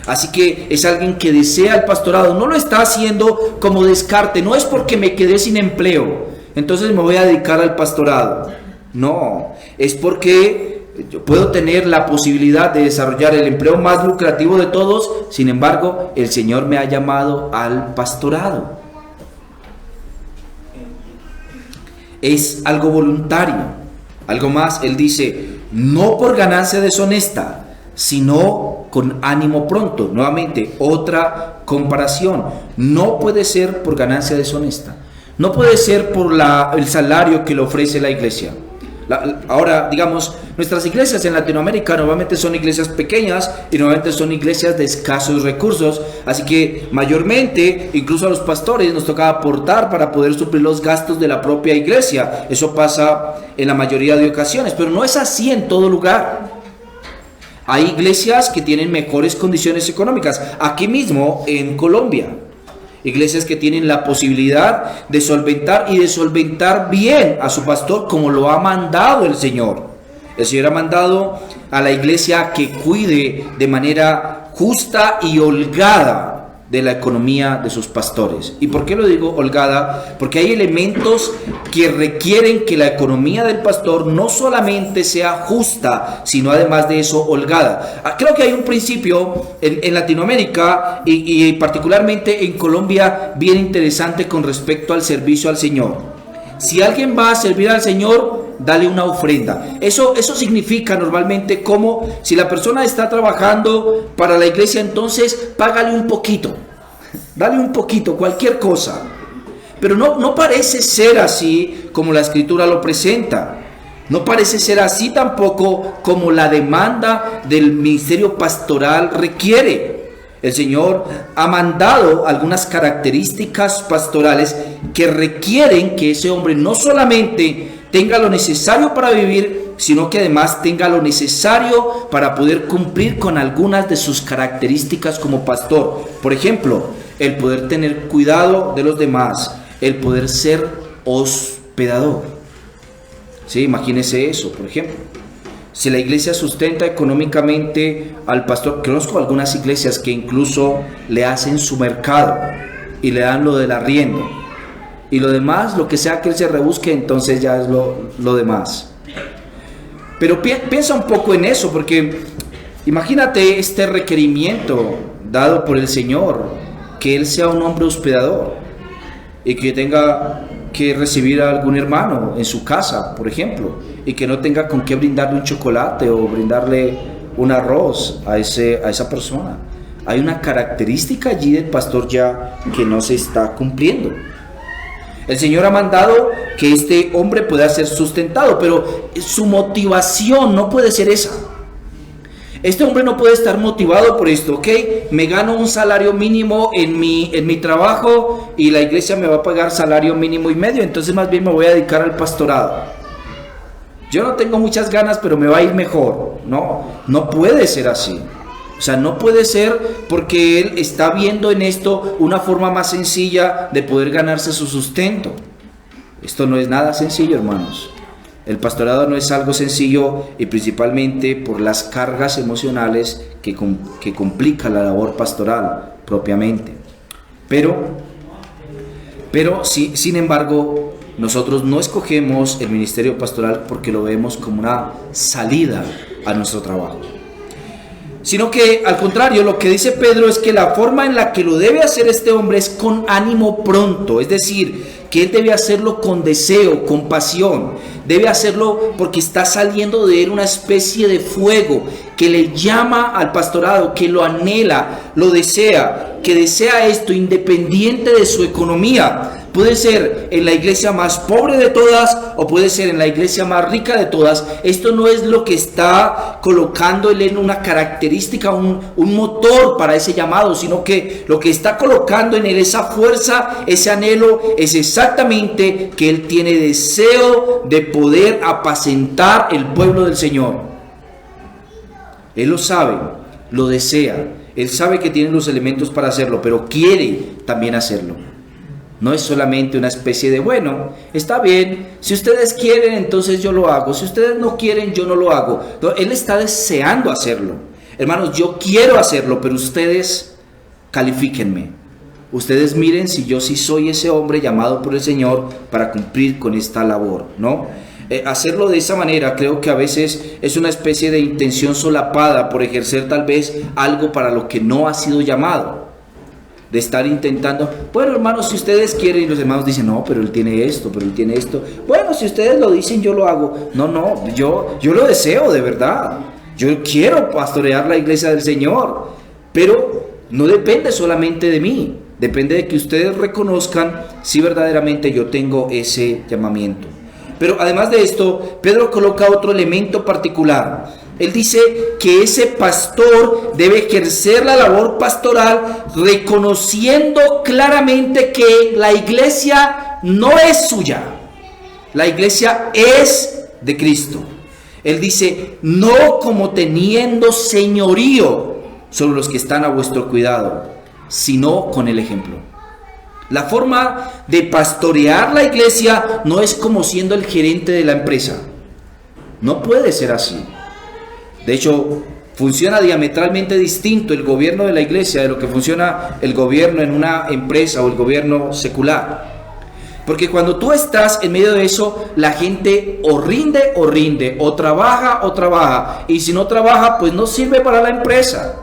Así que es alguien que desea el pastorado. No lo está haciendo como descarte. No es porque me quedé sin empleo, entonces me voy a dedicar al pastorado. No, es porque yo puedo tener la posibilidad de desarrollar el empleo más lucrativo de todos. Sin embargo, el Señor me ha llamado al pastorado. Es algo voluntario. Algo más, él dice, no por ganancia deshonesta, sino con ánimo pronto. Nuevamente, otra comparación. No puede ser por ganancia deshonesta. No puede ser por el salario que le ofrece la iglesia. Ahora, digamos, nuestras iglesias en Latinoamérica normalmente son iglesias pequeñas y normalmente son iglesias de escasos recursos, así que mayormente, incluso a los pastores nos toca aportar para poder suplir los gastos de la propia iglesia. Eso pasa en la mayoría de ocasiones, pero no es así en todo lugar. Hay iglesias que tienen mejores condiciones económicas, aquí mismo en Colombia. Iglesias que tienen la posibilidad de solventar bien a su pastor como lo ha mandado el Señor. El Señor ha mandado a la iglesia que cuide de manera justa y holgada de la economía de sus pastores. ¿Y por qué lo digo holgada? Porque hay elementos que requieren que la economía del pastor no solamente sea justa, sino además de eso holgada. Creo que hay un principio en Latinoamérica y particularmente en Colombia bien interesante con respecto al servicio al Señor. Si alguien va a servir al Señor, dale una ofrenda. Eso significa normalmente como si la persona está trabajando para la iglesia, entonces págale un poquito. Dale un poquito, cualquier cosa. Pero no parece ser así como la Escritura lo presenta. No parece ser así tampoco como la demanda del ministerio pastoral requiere. El Señor ha mandado algunas características pastorales que requieren que ese hombre no solamente tenga lo necesario para vivir, sino que además tenga lo necesario para poder cumplir con algunas de sus características como pastor. Por ejemplo, el poder tener cuidado de los demás, el poder ser hospedador. Sí, imagínese eso, por ejemplo. Si la iglesia sustenta económicamente al pastor, conozco algunas iglesias que incluso le hacen su mercado y le dan lo del arriendo. Y lo demás, lo que sea que él se rebusque, entonces ya es lo demás. Pero piensa un poco en eso, porque imagínate este requerimiento dado por el Señor, que Él sea un hombre hospedador y que tenga que recibir a algún hermano en su casa, por ejemplo, y que no tenga con qué brindarle un chocolate o brindarle un arroz a esa persona. Hay una característica allí del pastor ya que no se está cumpliendo. El Señor ha mandado que este hombre pueda ser sustentado, pero su motivación no puede ser esa. Este hombre no puede estar motivado por esto, ¿ok? Me gano un salario mínimo en mi trabajo y la iglesia me va a pagar salario mínimo y medio, entonces más bien me voy a dedicar al pastorado. Yo no tengo muchas ganas, pero me va a ir mejor. No puede ser así. O sea, no puede ser, porque él está viendo en esto una forma más sencilla de poder ganarse su sustento. Esto no es nada sencillo, hermanos. El pastorado no es algo sencillo, y principalmente por las cargas emocionales que complica la labor pastoral propiamente. Pero sí, sin embargo, nosotros no escogemos el ministerio pastoral porque lo vemos como una salida a nuestro trabajo, sino que al contrario, lo que dice Pedro es que la forma en la que lo debe hacer este hombre es con ánimo pronto, es decir, que él debe hacerlo con deseo, con pasión, debe hacerlo porque está saliendo de él una especie de fuego que le llama al pastorado, que lo anhela, lo desea, que desea esto independiente de su economía. Puede ser en la iglesia más pobre de todas o puede ser en la iglesia más rica de todas. Esto no es lo que está colocando él en una característica, un motor para ese llamado, sino que lo que está colocando en él esa fuerza, ese anhelo, es exactamente que él tiene deseo de poder apacentar el pueblo del Señor. Él lo sabe, lo desea, él sabe que tiene los elementos para hacerlo, pero quiere también hacerlo. No es solamente una especie de, bueno, está bien, si ustedes quieren, entonces yo lo hago. Si ustedes no quieren, yo no lo hago. No, él está deseando hacerlo. Hermanos, yo quiero hacerlo, pero ustedes califíquenme. Ustedes miren si yo sí soy ese hombre llamado por el Señor para cumplir con esta labor, ¿no? Hacerlo de esa manera creo que a veces es una especie de intención solapada por ejercer tal vez algo para lo que no ha sido llamado. De estar intentando, bueno, hermanos, si ustedes quieren, y los hermanos dicen, no, pero él tiene esto, pero él tiene esto. Bueno, si ustedes lo dicen, yo lo hago. No, yo lo deseo de verdad. Yo quiero pastorear la iglesia del Señor, pero no depende solamente de mí. Depende de que ustedes reconozcan si verdaderamente yo tengo ese llamamiento. Pero además de esto, Pedro coloca otro elemento particular. Él dice que ese pastor debe ejercer la labor pastoral reconociendo claramente que la iglesia no es suya. La iglesia es de Cristo. Él dice, no como teniendo señorío sobre los que están a vuestro cuidado, sino con el ejemplo. La forma de pastorear la iglesia no es como siendo el gerente de la empresa. No puede ser así. De hecho, funciona diametralmente distinto el gobierno de la iglesia de lo que funciona el gobierno en una empresa o el gobierno secular. Porque cuando tú estás en medio de eso, la gente o rinde, o trabaja, y si no trabaja, pues no sirve para la empresa.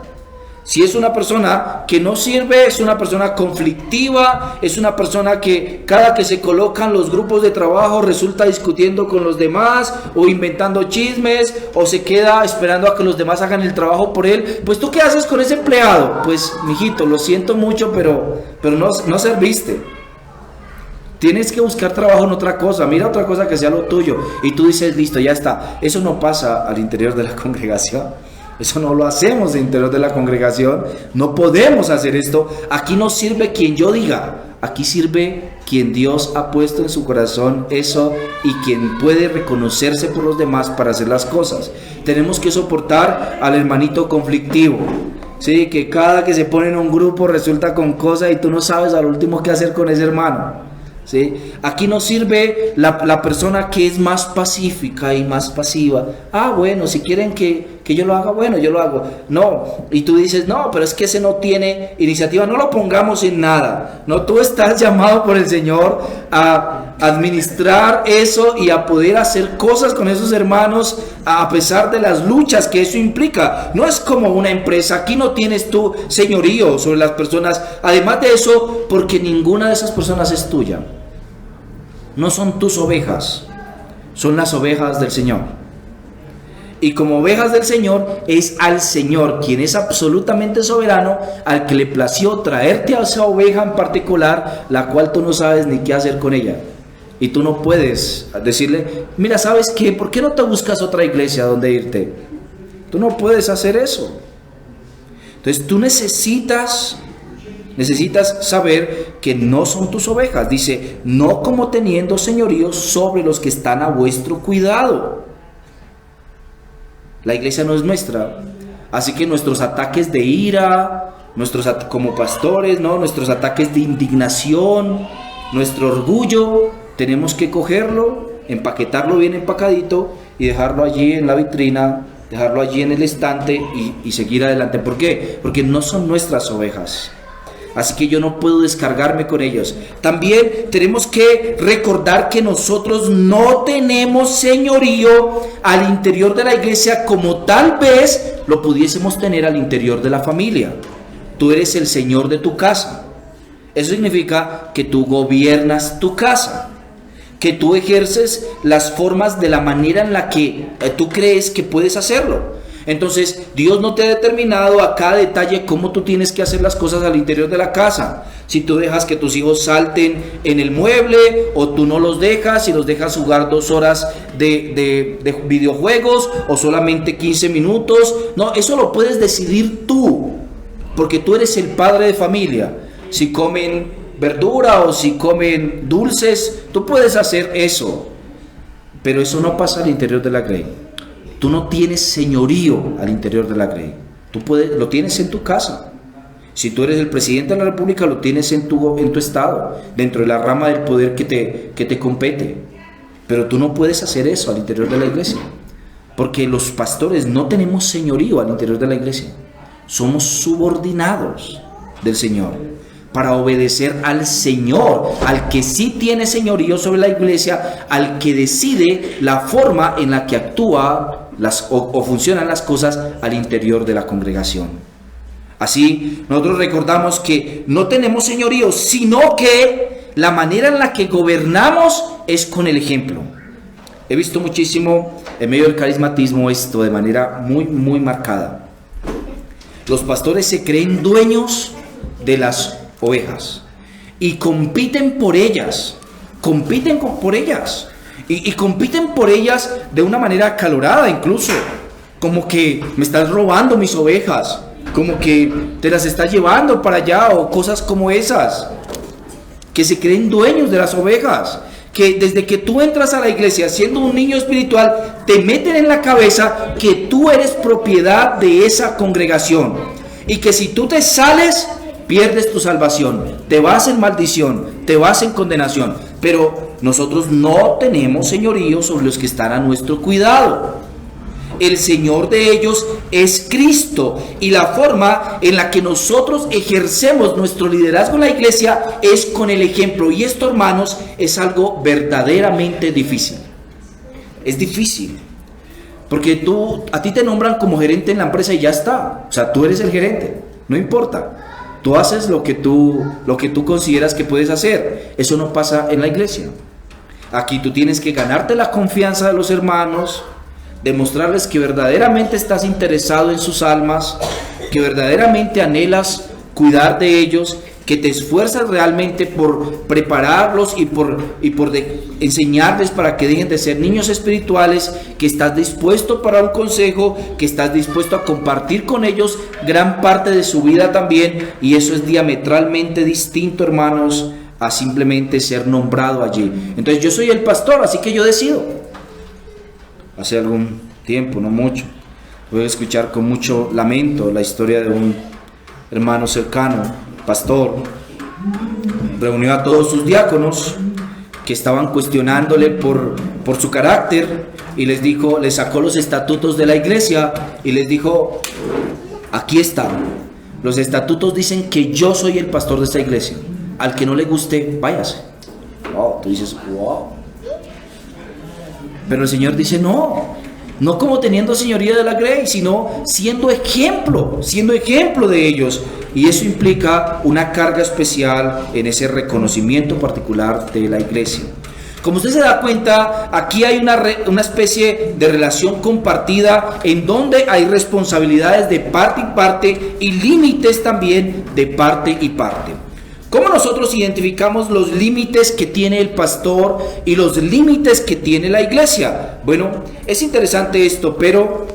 Si es una persona que no sirve, es una persona conflictiva, es una persona que cada que se colocan los grupos de trabajo resulta discutiendo con los demás o inventando chismes o se queda esperando a que los demás hagan el trabajo por él. Pues ¿tú qué haces con ese empleado? Pues mijito, lo siento mucho, pero no serviste. Tienes que buscar trabajo en otra cosa, mira otra cosa que sea lo tuyo. Y tú dices, listo, ya está. Eso no pasa al interior de la congregación. Eso no lo hacemos al interior de la congregación. No podemos hacer esto. Aquí no sirve quien yo diga. Aquí sirve quien Dios ha puesto en su corazón eso y quien puede reconocerse por los demás para hacer las cosas. Tenemos que soportar al hermanito conflictivo. Sí, que cada que se pone en un grupo resulta con cosas y tú no sabes al último qué hacer con ese hermano. ¿Sí? Aquí no sirve la persona que es más pacífica y más pasiva. Bueno, si quieren que que yo lo haga, bueno, yo lo hago. No, y tú dices, no, pero es que ese no tiene iniciativa, no lo pongamos en nada. No, tú estás llamado por el Señor a administrar eso y a poder hacer cosas con esos hermanos a pesar de las luchas que eso implica. No es como una empresa, aquí no tienes tú señorío sobre las personas. Además de eso, porque ninguna de esas personas es tuya. No son tus ovejas, son las ovejas del Señor. Y como ovejas del Señor, es al Señor, quien es absolutamente soberano, al que le plació traerte a esa oveja en particular, la cual tú no sabes ni qué hacer con ella. Y tú no puedes decirle, mira, ¿sabes qué? ¿Por qué no te buscas otra iglesia donde irte? Tú no puedes hacer eso. Entonces tú necesitas saber que no son tus ovejas. Dice, no como teniendo señorío sobre los que están a vuestro cuidado. La iglesia no es nuestra, así que nuestros ataques de ira, como pastores, ¿no? Nuestros ataques de indignación, nuestro orgullo, tenemos que cogerlo, empaquetarlo bien empacadito y dejarlo allí en la vitrina, dejarlo allí en el estante y seguir adelante. ¿Por qué? Porque no son nuestras ovejas. Así que yo no puedo descargarme con ellos. También tenemos que recordar que nosotros no tenemos señorío al interior de la iglesia como tal vez lo pudiésemos tener al interior de la familia. Tú eres el señor de tu casa. Eso significa que tú gobiernas tu casa, que tú ejerces las formas de la manera en la que tú crees que puedes hacerlo. Entonces, Dios no te ha determinado a cada detalle cómo tú tienes que hacer las cosas al interior de la casa. Si tú dejas que tus hijos salten en el mueble, o tú no los dejas, si los dejas jugar 2 horas de videojuegos, o solamente 15 minutos. No, eso lo puedes decidir tú, porque tú eres el padre de familia. Si comen verdura o si comen dulces, tú puedes hacer eso. Pero eso no pasa al interior de la Grey. Tú no tienes señorío al interior de la Grey. Lo tienes en tu casa. Si tú eres el presidente de la república, lo tienes en tu estado, dentro de la rama del poder que te compete. Pero tú no puedes hacer eso al interior de la iglesia, porque los pastores no tenemos señorío al interior de la iglesia. Somos subordinados del Señor para obedecer al Señor, al que sí tiene señorío sobre la iglesia, al que decide la forma en la que actúa o funcionan las cosas al interior de la congregación. Así, nosotros recordamos que no tenemos señorío, sino que la manera en la que gobernamos es con el ejemplo. He visto muchísimo en medio del carismatismo esto de manera muy, muy marcada. Los pastores se creen dueños de las ovejas y compiten por ellas, y compiten por ellas de una manera acalorada, incluso como que me estás robando mis ovejas, como que te las estás llevando para allá, o cosas como esas, que se creen dueños de las ovejas, que desde que tú entras a la iglesia siendo un niño espiritual, te meten en la cabeza que tú eres propiedad de esa congregación, y que si tú te sales, pierdes tu salvación, te vas en maldición, te vas en condenación. Pero nosotros no tenemos señorío sobre los que están a nuestro cuidado. El Señor de ellos es Cristo, y la forma en la que nosotros ejercemos nuestro liderazgo en la iglesia es con el ejemplo. Y esto, hermanos, es algo verdaderamente difícil. Es difícil, porque a ti te nombran como gerente en la empresa y ya está. O sea, tú eres el gerente, no importa. Tú haces lo que tú consideras que puedes hacer. Eso no pasa en la iglesia. Aquí tú tienes que ganarte la confianza de los hermanos, demostrarles que verdaderamente estás interesado en sus almas, que verdaderamente anhelas cuidar de ellos, que te esfuerzas realmente por prepararlos y por enseñarles para que dejen de ser niños espirituales, que estás dispuesto para un consejo, que estás dispuesto a compartir con ellos gran parte de su vida también. Y eso es diametralmente distinto, hermanos, a simplemente ser nombrado allí. Entonces, yo soy el pastor, así que yo decido. Hace algún tiempo, no mucho, voy a escuchar con mucho lamento la historia de un hermano cercano, pastor. Reunió a todos sus diáconos que estaban cuestionándole por su carácter, y les dijo, les sacó los estatutos de la iglesia y les dijo, aquí están. Los estatutos dicen que yo soy el pastor de esta iglesia. Al que no le guste, váyase. Wow, tú dices, wow. Pero el Señor dice, no como teniendo señoría de la grey, sino siendo ejemplo de ellos. Y eso implica una carga especial en ese reconocimiento particular de la iglesia. Como usted se da cuenta, aquí hay una especie de relación compartida en donde hay responsabilidades de parte y parte y límites también de parte y parte. ¿Cómo nosotros identificamos los límites que tiene el pastor y los límites que tiene la iglesia? Bueno, es interesante esto, pero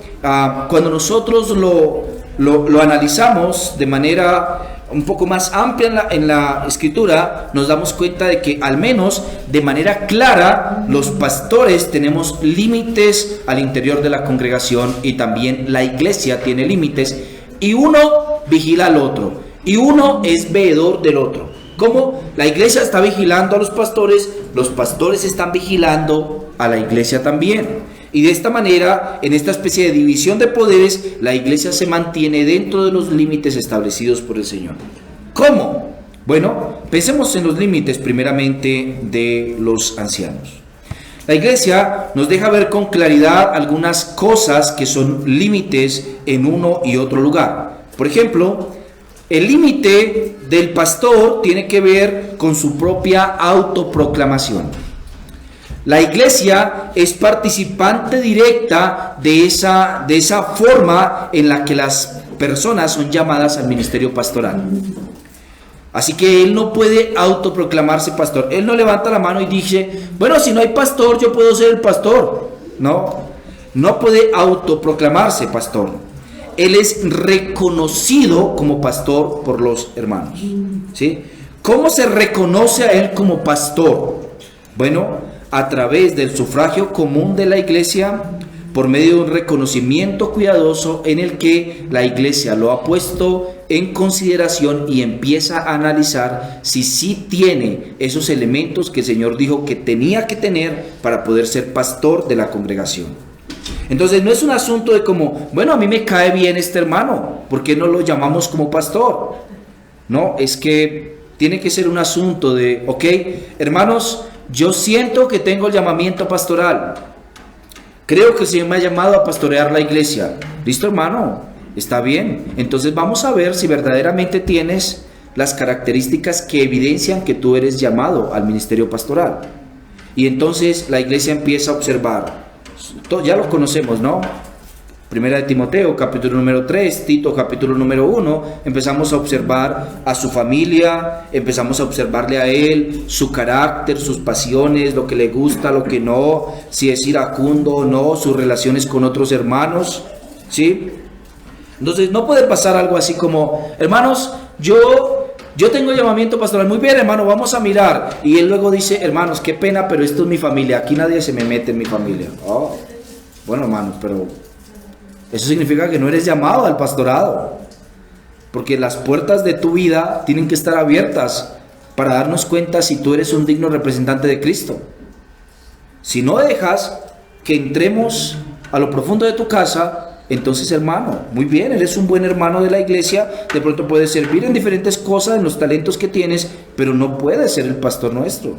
cuando nosotros lo analizamos de manera un poco más amplia en la escritura, nos damos cuenta de que al menos de manera clara los pastores tenemos límites al interior de la congregación y también la iglesia tiene límites y uno vigila al otro y uno es veedor del otro. Como la iglesia está vigilando a los pastores están vigilando a la iglesia también. Y de esta manera, en esta especie de división de poderes, la iglesia se mantiene dentro de los límites establecidos por el Señor. ¿Cómo? Bueno, pensemos en los límites primeramente de los ancianos. La iglesia nos deja ver con claridad algunas cosas que son límites en uno y otro lugar. Por ejemplo, el límite del pastor tiene que ver con su propia autoproclamación. La iglesia es participante directa de esa forma en la que las personas son llamadas al ministerio pastoral. Así que él no puede autoproclamarse pastor. Él no levanta la mano y dice, bueno, si no hay pastor, yo puedo ser el pastor. No puede autoproclamarse pastor. Él es reconocido como pastor por los hermanos. ¿Sí? ¿Cómo se reconoce a él como pastor? Bueno, a través del sufragio común de la iglesia, por medio de un reconocimiento cuidadoso en el que la iglesia lo ha puesto en consideración y empieza a analizar si sí tiene esos elementos que el Señor dijo que tenía que tener para poder ser pastor de la congregación. Entonces no es un asunto de como, bueno, a mí me cae bien este hermano, ¿por qué no lo llamamos como pastor? No, es que tiene que ser un asunto de, ok, hermanos, yo siento que tengo el llamamiento pastoral. Creo que el Señor me ha llamado a pastorear la iglesia. ¿Listo, hermano? Está bien. Entonces vamos a ver si verdaderamente tienes las características que evidencian que tú eres llamado al ministerio pastoral. Y entonces la iglesia empieza a observar. Ya lo conocemos, ¿no? Primera de Timoteo, capítulo número 3, Tito, capítulo número 1, empezamos a observar a su familia, empezamos a observarle a él, su carácter, sus pasiones, lo que le gusta, lo que no, si es iracundo o no, sus relaciones con otros hermanos, ¿sí? Entonces no puede pasar algo así como, hermanos, yo tengo llamamiento pastoral, muy bien hermano, vamos a mirar, y él luego dice, hermanos, qué pena, pero esto es mi familia, aquí nadie se me mete en mi familia. Oh, bueno hermanos, pero eso significa que no eres llamado al pastorado, porque las puertas de tu vida tienen que estar abiertas para darnos cuenta si tú eres un digno representante de Cristo. Si no dejas que entremos a lo profundo de tu casa, entonces hermano, muy bien, eres un buen hermano de la iglesia, de pronto puedes servir en diferentes cosas, en los talentos que tienes, pero no puedes ser el pastor nuestro,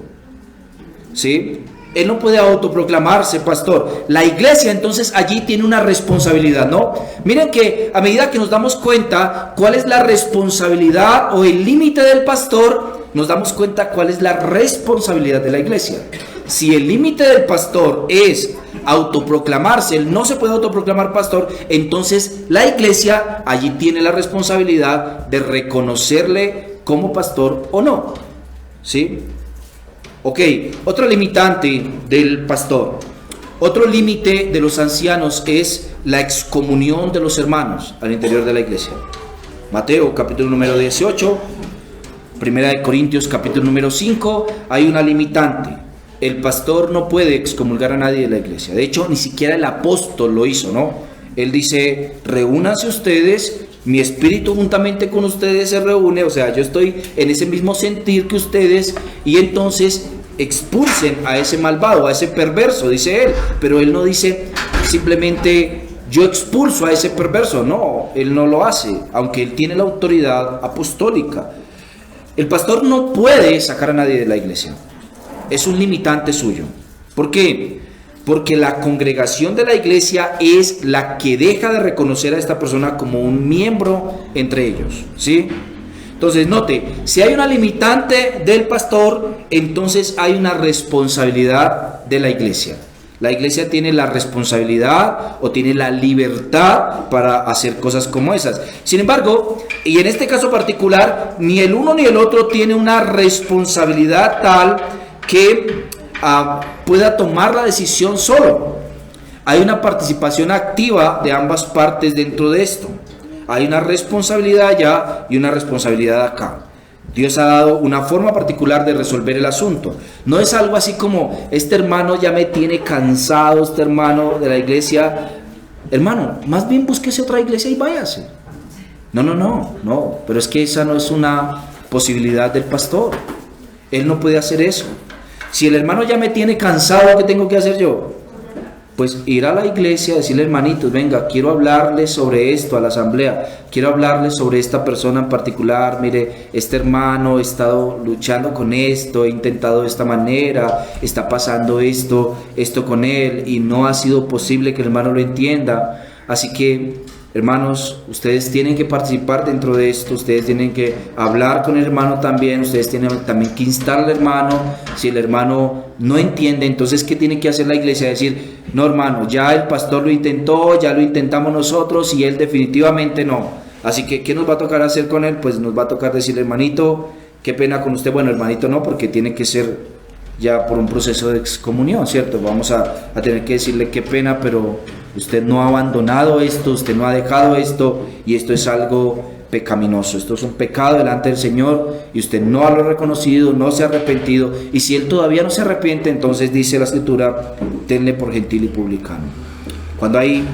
¿sí? Él no puede autoproclamarse pastor. La iglesia entonces allí tiene una responsabilidad, ¿no? Miren que a medida que nos damos cuenta cuál es la responsabilidad o el límite del pastor, nos damos cuenta cuál es la responsabilidad de la iglesia. Si el límite del pastor es autoproclamarse, él no se puede autoproclamar pastor, entonces la iglesia allí tiene la responsabilidad de reconocerle como pastor o no, ¿sí? Ok, otro limitante del pastor, otro límite de los ancianos es la excomunión de los hermanos al interior de la iglesia. Mateo capítulo número 18, Primera de Corintios capítulo número 5, hay una limitante. El pastor no puede excomulgar a nadie de la iglesia. De hecho, ni siquiera el apóstol lo hizo, ¿no? Él dice, reúnanse ustedes, mi espíritu juntamente con ustedes se reúne, o sea, yo estoy en ese mismo sentir que ustedes, y entonces expulsen a ese malvado, a ese perverso, dice él. Pero él no dice simplemente yo expulso a ese perverso. No, él no lo hace, aunque él tiene la autoridad apostólica. El pastor no puede sacar a nadie de la iglesia. Es un limitante suyo. ¿Por qué? Porque la congregación de la iglesia es la que deja de reconocer a esta persona como un miembro entre ellos, ¿sí? Entonces, note, si hay una limitante del pastor, entonces hay una responsabilidad de la iglesia. La iglesia tiene la responsabilidad o tiene la libertad para hacer cosas como esas. Sin embargo, y en este caso particular, ni el uno ni el otro tiene una responsabilidad tal que pueda tomar la decisión solo. Hay una participación activa de ambas partes dentro de esto. Hay una responsabilidad allá y una responsabilidad acá. Dios ha dado una forma particular de resolver el asunto. No es algo así como, este hermano ya me tiene cansado, este hermano de la iglesia. Hermano, más bien búsquese otra iglesia y váyase. No, pero es que esa no es una posibilidad del pastor. Él no puede hacer eso. Si el hermano ya me tiene cansado, ¿qué tengo que hacer yo? Pues ir a la iglesia, decirle, hermanitos, venga, quiero hablarles sobre esto a la asamblea, quiero hablarles sobre esta persona en particular. Mire, este hermano he estado luchando con esto, he intentado de esta manera, está pasando esto con él y no ha sido posible que el hermano lo entienda. Así que, hermanos, ustedes tienen que participar dentro de esto, ustedes tienen que hablar con el hermano también, ustedes tienen también que instar al hermano. Si el hermano no entiende, entonces ¿qué tiene que hacer la iglesia? Decir, no hermano, ya el pastor lo intentó, ya lo intentamos nosotros y él definitivamente no. Así que, ¿qué nos va a tocar hacer con él? Pues nos va a tocar decirle, hermanito, qué pena con usted. Bueno, hermanito no, porque tiene que ser ya por un proceso de excomunión, ¿cierto? Vamos a tener que decirle qué pena, pero usted no ha abandonado esto, usted no ha dejado esto, y esto es algo pecaminoso, esto es un pecado delante del Señor, y usted no lo ha reconocido, no se ha arrepentido, y si él todavía no se arrepiente, entonces dice la Escritura, tenle por gentil y publicano. Cuando hay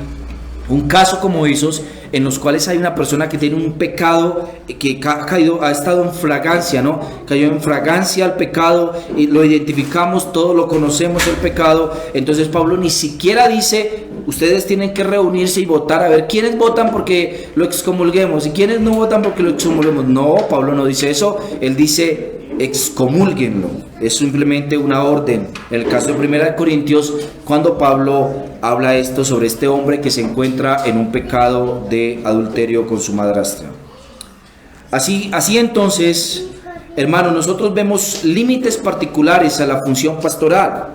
un caso como esos, en los cuales hay una persona que tiene un pecado que ha estado en fragancia, ¿no? Cayó en fragancia al pecado y lo identificamos, todos lo conocemos el pecado. Entonces Pablo ni siquiera dice, ustedes tienen que reunirse y votar a ver quiénes votan porque lo excomulguemos y quiénes no votan porque lo excomulguemos. No, Pablo no dice eso, él dice excomúlguenlo. Es simplemente una orden. En el caso de 1 Corintios, cuando Pablo habla esto sobre este hombre que se encuentra en un pecado de adulterio con su madrastra. Así entonces, hermanos, nosotros vemos límites particulares a la función pastoral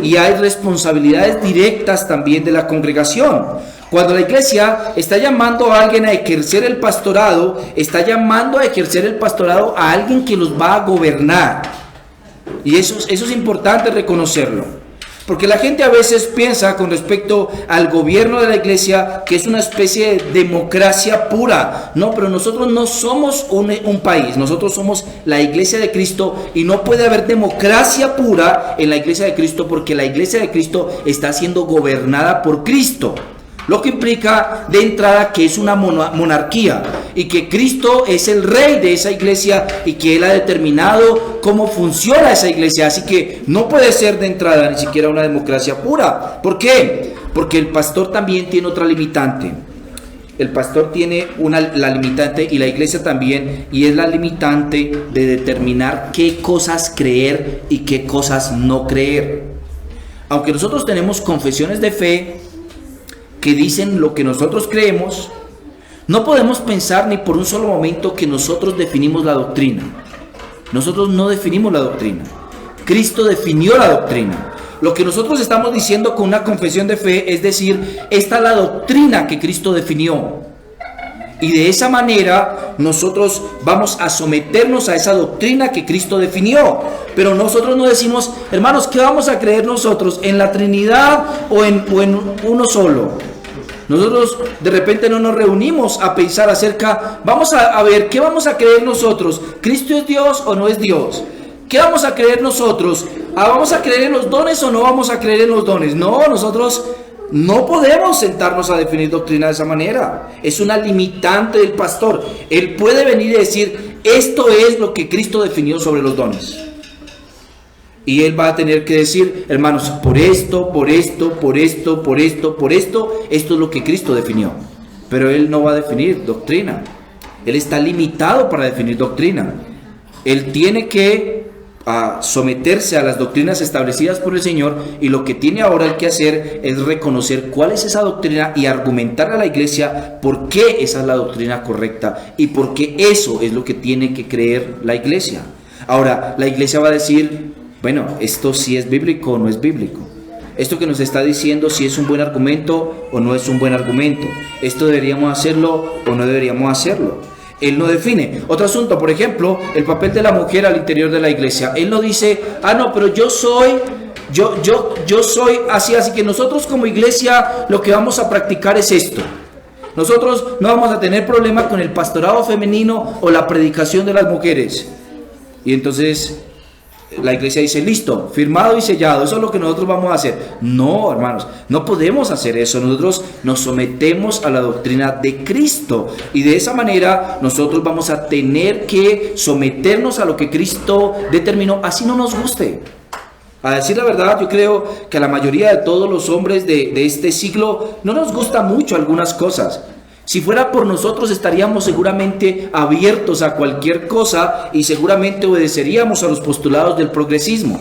y hay responsabilidades directas también de la congregación. Cuando la iglesia está llamando a alguien a ejercer el pastorado, está llamando a ejercer el pastorado a alguien que los va a gobernar. Y eso es importante reconocerlo. Porque la gente a veces piensa con respecto al gobierno de la iglesia que es una especie de democracia pura. No, pero nosotros no somos un país, nosotros somos la iglesia de Cristo y no puede haber democracia pura en la iglesia de Cristo porque la iglesia de Cristo está siendo gobernada por Cristo. Lo que implica de entrada que es una monarquía y que Cristo es el rey de esa iglesia y que Él ha determinado cómo funciona esa iglesia. Así que no puede ser de entrada ni siquiera una democracia pura. ¿Por qué? Porque el pastor también tiene otra limitante. El pastor tiene la limitante y la iglesia también, y es la limitante de determinar qué cosas creer y qué cosas no creer. Aunque nosotros tenemos confesiones de fe que dicen lo que nosotros creemos, no podemos pensar ni por un solo momento que nosotros definimos la doctrina. Nosotros no definimos la doctrina. Cristo definió la doctrina. Lo que nosotros estamos diciendo con una confesión de fe es decir, esta es la doctrina que Cristo definió. Y de esa manera nosotros vamos a someternos a esa doctrina que Cristo definió. Pero nosotros no decimos, hermanos, ¿qué vamos a creer nosotros? ¿En la Trinidad o en uno solo? Nosotros de repente no nos reunimos a pensar acerca, vamos a ver, ¿qué vamos a creer nosotros? ¿Cristo es Dios o no es Dios? ¿Qué vamos a creer nosotros? ¿Vamos a creer en los dones o no vamos a creer en los dones? No, nosotros no podemos sentarnos a definir doctrina de esa manera. Es una limitante del pastor. Él puede venir y decir, esto es lo que Cristo definió sobre los dones. Y él va a tener que decir, hermanos, esto es lo que Cristo definió. Pero él no va a definir doctrina. Él está limitado para definir doctrina. Él tiene que someterse a las doctrinas establecidas por el Señor, y lo que tiene ahora el que hacer es reconocer cuál es esa doctrina y argumentar a la iglesia por qué esa es la doctrina correcta y por qué eso es lo que tiene que creer la iglesia. Ahora, la iglesia va a decir, bueno, esto sí es bíblico o no es bíblico. Esto que nos está diciendo si es un buen argumento o no es un buen argumento. Esto deberíamos hacerlo o no deberíamos hacerlo. Él no define. Otro asunto, por ejemplo, el papel de la mujer al interior de la iglesia. Él no dice, no, pero yo soy así que nosotros como iglesia lo que vamos a practicar es esto. Nosotros no vamos a tener problema con el pastorado femenino o la predicación de las mujeres. Y entonces la iglesia dice, listo, firmado y sellado, eso es lo que nosotros vamos a hacer. No, hermanos, no podemos hacer eso. Nosotros nos sometemos a la doctrina de Cristo, y de esa manera nosotros vamos a tener que someternos a lo que Cristo determinó, así no nos guste. A decir la verdad, yo creo que a la mayoría de todos los hombres de este siglo no nos gusta mucho algunas cosas. Si fuera por nosotros, estaríamos seguramente abiertos a cualquier cosa y seguramente obedeceríamos a los postulados del progresismo.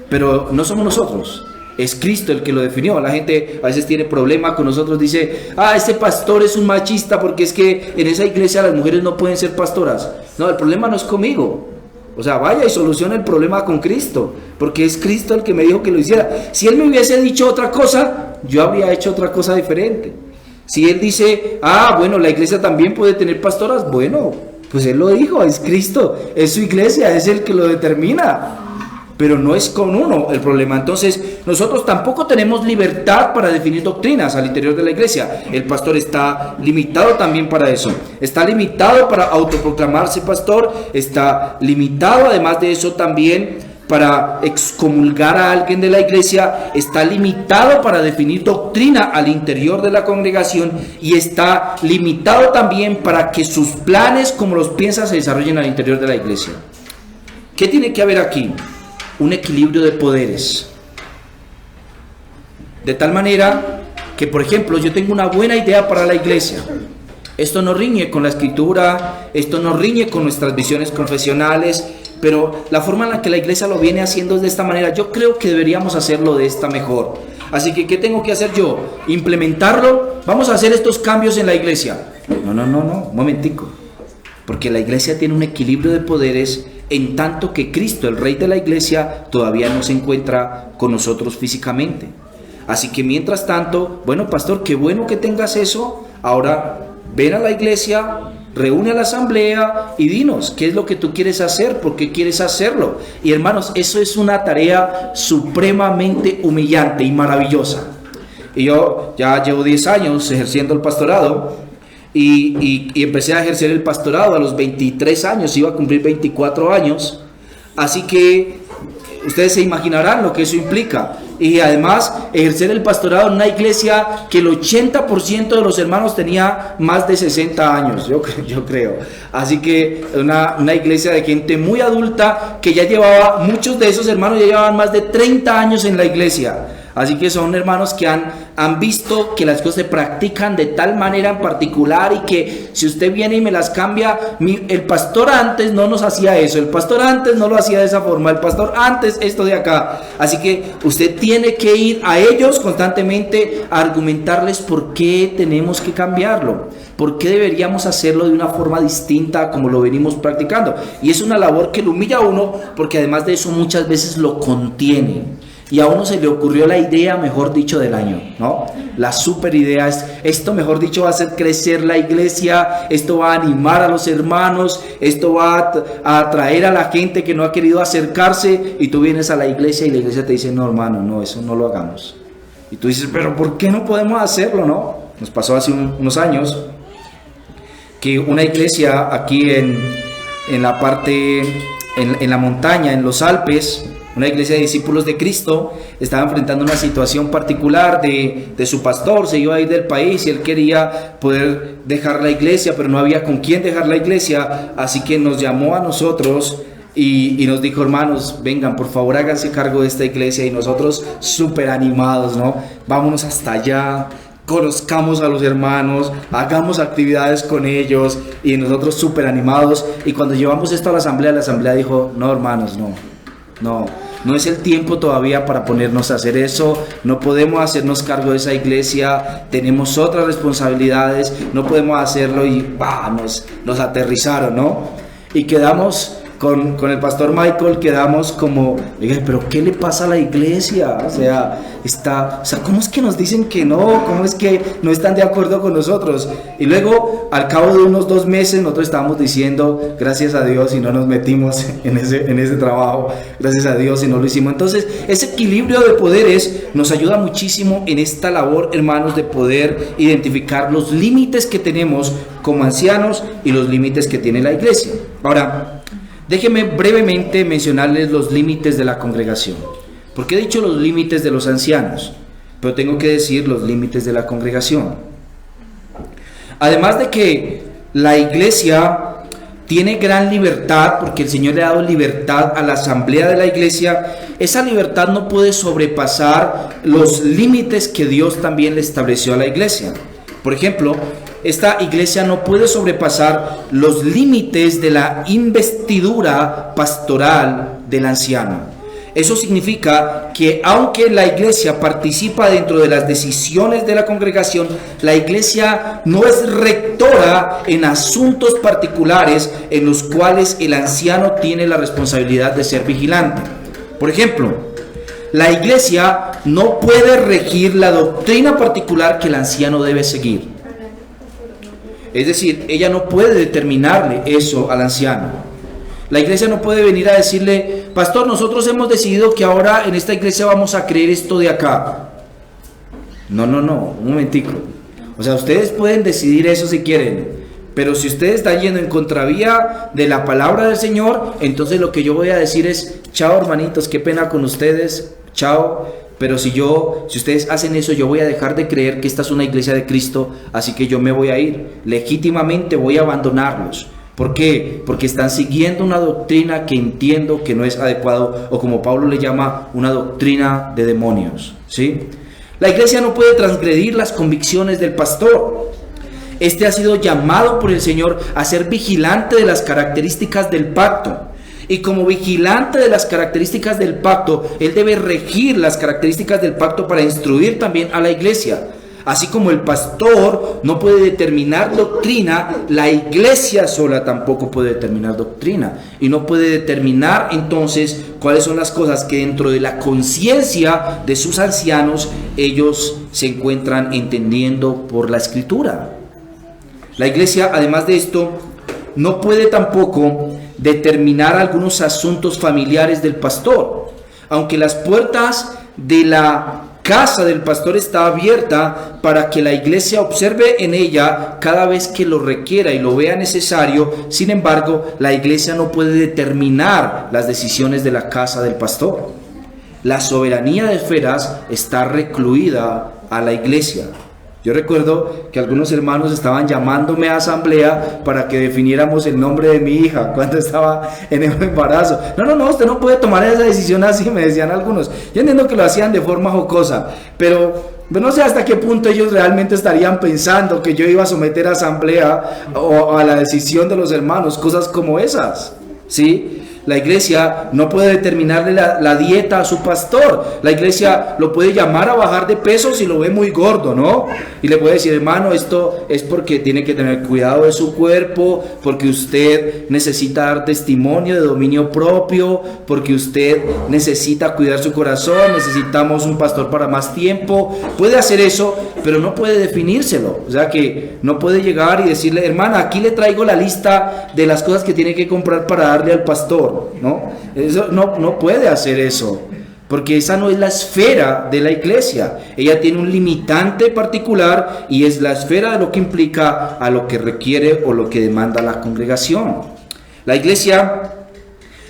Pero no somos nosotros, es Cristo el que lo definió. La gente a veces tiene problema con nosotros, dice, este pastor es un machista porque es que en esa iglesia las mujeres no pueden ser pastoras. No, el problema no es conmigo. O sea, vaya y solucione el problema con Cristo, porque es Cristo el que me dijo que lo hiciera. Si Él me hubiese dicho otra cosa, yo habría hecho otra cosa diferente. Si Él dice, bueno, la iglesia también puede tener pastoras, bueno, pues Él lo dijo, es Cristo, es su iglesia, es el que lo determina, pero no es con uno el problema. Entonces, nosotros tampoco tenemos libertad para definir doctrinas al interior de la iglesia. El pastor está limitado también para eso, está limitado para autoproclamarse pastor, está limitado además de eso también para excomulgar a alguien de la iglesia, está limitado para definir doctrina al interior de la congregación, y está limitado también para que sus planes como los piensa se desarrollen al interior de la iglesia. ¿Qué tiene que haber aquí? Un equilibrio de poderes. De tal manera que, por ejemplo, yo tengo una buena idea para la iglesia. Esto no riñe con la escritura, esto no riñe con nuestras visiones confesionales, pero la forma en la que la iglesia lo viene haciendo es de esta manera. Yo creo que deberíamos hacerlo de esta mejor. Así que, ¿qué tengo que hacer yo? ¿Implementarlo? ¿Vamos a hacer estos cambios en la iglesia? No, un momentico. Porque la iglesia tiene un equilibrio de poderes, en tanto que Cristo, el Rey de la iglesia, todavía no se encuentra con nosotros físicamente. Así que mientras tanto, bueno, pastor, qué bueno que tengas eso. Ahora, ven a la iglesia, reúne a la asamblea y dinos qué es lo que tú quieres hacer, por qué quieres hacerlo. Y hermanos, eso es una tarea supremamente humillante y maravillosa. Y yo ya llevo 10 años ejerciendo el pastorado, y empecé a ejercer el pastorado a los 23 años, iba a cumplir 24 años. Así que ustedes se imaginarán lo que eso implica. Y además, ejercer el pastorado en una iglesia que el 80% de los hermanos tenía más de 60 años, yo creo. Así que una iglesia de gente muy adulta que ya llevaba, muchos de esos hermanos ya llevaban más de 30 años en la iglesia. Así que son hermanos que han visto que las cosas se practican de tal manera en particular, y que si usted viene y me las cambia, el pastor antes no nos hacía eso, el pastor antes no lo hacía de esa forma, el pastor antes esto de acá. Así que usted tiene que ir a ellos constantemente a argumentarles por qué tenemos que cambiarlo, por qué deberíamos hacerlo de una forma distinta como lo venimos practicando. Y es una labor que lo humilla a uno, porque además de eso muchas veces lo contiene. Y a uno se le ocurrió la idea, mejor dicho, del año, ¿no? La super idea es, esto mejor dicho va a hacer crecer la iglesia, esto va a animar a los hermanos, esto va a atraer a la gente que no ha querido acercarse, y tú vienes a la iglesia y la iglesia te dice, no hermano, no, eso no lo hagamos. Y tú dices, pero ¿por qué no podemos hacerlo, no? Nos pasó hace unos años que una iglesia aquí en la parte, en la montaña, en los Alpes, una iglesia de discípulos de Cristo, estaba enfrentando una situación particular de su pastor. Se iba a ir del país y él quería poder dejar la iglesia, pero no había con quién dejar la iglesia. Así que nos llamó a nosotros y nos dijo: hermanos, vengan, por favor, háganse cargo de esta iglesia. Y nosotros súper animados, ¿no? Vámonos hasta allá, conozcamos a los hermanos, hagamos actividades con ellos, y nosotros súper animados. Y cuando llevamos esto a la asamblea dijo: no, hermanos, no es el tiempo todavía para ponernos a hacer eso, no podemos hacernos cargo de esa iglesia, tenemos otras responsabilidades, no podemos hacerlo. Y nos aterrizaron, ¿no? Y quedamos con el pastor Michael, quedamos como: oiga, pero ¿qué le pasa a la iglesia? O sea, ¿cómo es que nos dicen que no? ¿Cómo es que no están de acuerdo con nosotros? Y luego, al cabo de unos 2 meses, nosotros estábamos diciendo: gracias a Dios y no nos metimos en ese trabajo, gracias a Dios y no lo hicimos. Entonces, ese equilibrio de poderes nos ayuda muchísimo en esta labor, hermanos, de poder identificar los límites que tenemos como ancianos y los límites que tiene la iglesia. Ahora, déjenme brevemente mencionarles los límites de la congregación, porque he dicho los límites de los ancianos, pero tengo que decir los límites de la congregación. Además de que la iglesia tiene gran libertad, porque el Señor le ha dado libertad a la asamblea de la iglesia, esa libertad no puede sobrepasar los límites que Dios también le estableció a la iglesia. Por ejemplo, esta iglesia no puede sobrepasar los límites de la investidura pastoral del anciano. Eso significa que aunque la iglesia participa dentro de las decisiones de la congregación, la iglesia no es rectora en asuntos particulares en los cuales el anciano tiene la responsabilidad de ser vigilante. Por ejemplo, la iglesia no puede regir la doctrina particular que el anciano debe seguir. Es decir, ella no puede determinarle eso al anciano. La iglesia no puede venir a decirle: pastor, nosotros hemos decidido que ahora en esta iglesia vamos a creer esto de acá. No, un momentico. O sea, ustedes pueden decidir eso si quieren, pero si ustedes están yendo en contravía de la palabra del Señor, entonces lo que yo voy a decir es: chao, hermanitos, qué pena con ustedes, chao. Pero si ustedes hacen eso, yo voy a dejar de creer que esta es una iglesia de Cristo, así que yo me voy a ir. Legítimamente voy a abandonarlos. ¿Por qué? Porque están siguiendo una doctrina que entiendo que no es adecuado, o como Pablo le llama, una doctrina de demonios, ¿sí? La iglesia no puede transgredir las convicciones del pastor. Este ha sido llamado por el Señor a ser vigilante de las características del pacto. Y como vigilante de las características del pacto, él debe regir las características del pacto para instruir también a la iglesia. Así como el pastor no puede determinar doctrina, la iglesia sola tampoco puede determinar doctrina. Y no puede determinar entonces cuáles son las cosas que dentro de la conciencia de sus ancianos ellos se encuentran entendiendo por la escritura. La iglesia, además de esto, no puede tampoco determinar algunos asuntos familiares del pastor. Aunque las puertas de la casa del pastor está abierta para que la iglesia observe en ella cada vez que lo requiera y lo vea necesario, sin embargo, la iglesia no puede determinar las decisiones de la casa del pastor. La soberanía de esferas está recluida a la iglesia. Yo recuerdo que algunos hermanos estaban llamándome a asamblea para que definiéramos el nombre de mi hija cuando estaba en el embarazo. No, usted no puede tomar esa decisión así, me decían algunos. Yo entiendo que lo hacían de forma jocosa, pero no sé hasta qué punto ellos realmente estarían pensando que yo iba a someter a asamblea o a la decisión de los hermanos, cosas como esas, ¿sí? La iglesia no puede determinarle la dieta a su pastor. La iglesia lo puede llamar a bajar de peso si lo ve muy gordo, ¿no? Y le puede decir: hermano, esto es porque tiene que tener cuidado de su cuerpo, porque usted necesita dar testimonio de dominio propio, porque usted necesita cuidar su corazón, necesitamos un pastor para más tiempo. Puede hacer eso, pero no puede definírselo. O sea que no puede llegar y decirle: hermana, aquí le traigo la lista de las cosas que tiene que comprar para darle al pastor. No, eso no puede hacer eso, porque esa no es la esfera de la iglesia. Ella tiene un limitante particular y es la esfera de lo que implica a lo que requiere o lo que demanda la congregación. La iglesia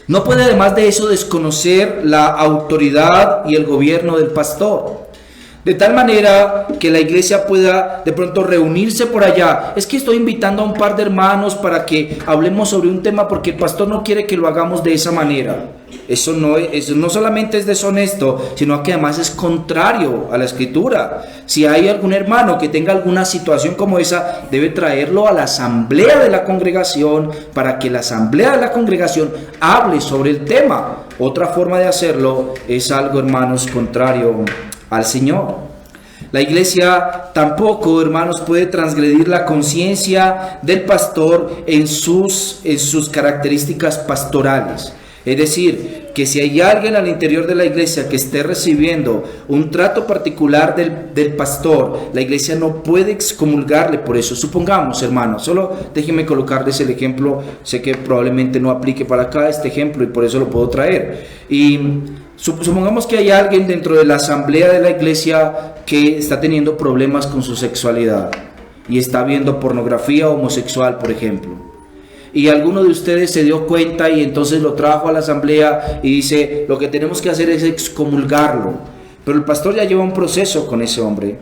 no puede, además de eso, desconocer la autoridad y el gobierno del pastor. De tal manera que la iglesia pueda de pronto reunirse por allá. Es que estoy invitando a un par de hermanos para que hablemos sobre un tema porque el pastor no quiere que lo hagamos de esa manera. Eso no solamente es deshonesto, sino que además es contrario a la Escritura. Si hay algún hermano que tenga alguna situación como esa, debe traerlo a la asamblea de la congregación para que la asamblea de la congregación hable sobre el tema. Otra forma de hacerlo es algo, hermanos, contrario al Señor. La iglesia tampoco, hermanos, puede transgredir la conciencia del pastor en sus características pastorales. Es decir, que si hay alguien al interior de la iglesia que esté recibiendo un trato particular del pastor, la iglesia no puede excomulgarle por eso. Supongamos, hermanos, solo déjenme colocarles el ejemplo, sé que probablemente no aplique para acá este ejemplo y por eso lo puedo traer. Y supongamos que hay alguien dentro de la asamblea de la iglesia que está teniendo problemas con su sexualidad y está viendo pornografía homosexual, por ejemplo. Y alguno de ustedes se dio cuenta y entonces lo trajo a la asamblea y dice, lo que tenemos que hacer es excomulgarlo. Pero el pastor ya lleva un proceso con ese hombre.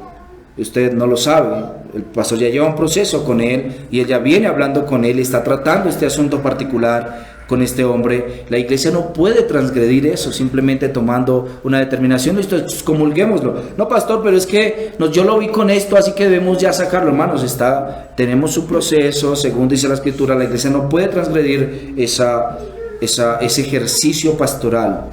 Usted no lo sabe. El pastor ya lleva un proceso con él y él ya viene hablando con él y está tratando este asunto particular con este hombre. La iglesia no puede transgredir eso simplemente tomando una determinación. Esto excomulguémoslo. No, pastor, pero es que yo lo vi con esto, así que debemos ya sacarlo. Hermanos, tenemos su proceso, según dice la Escritura. La iglesia no puede transgredir ese ejercicio pastoral.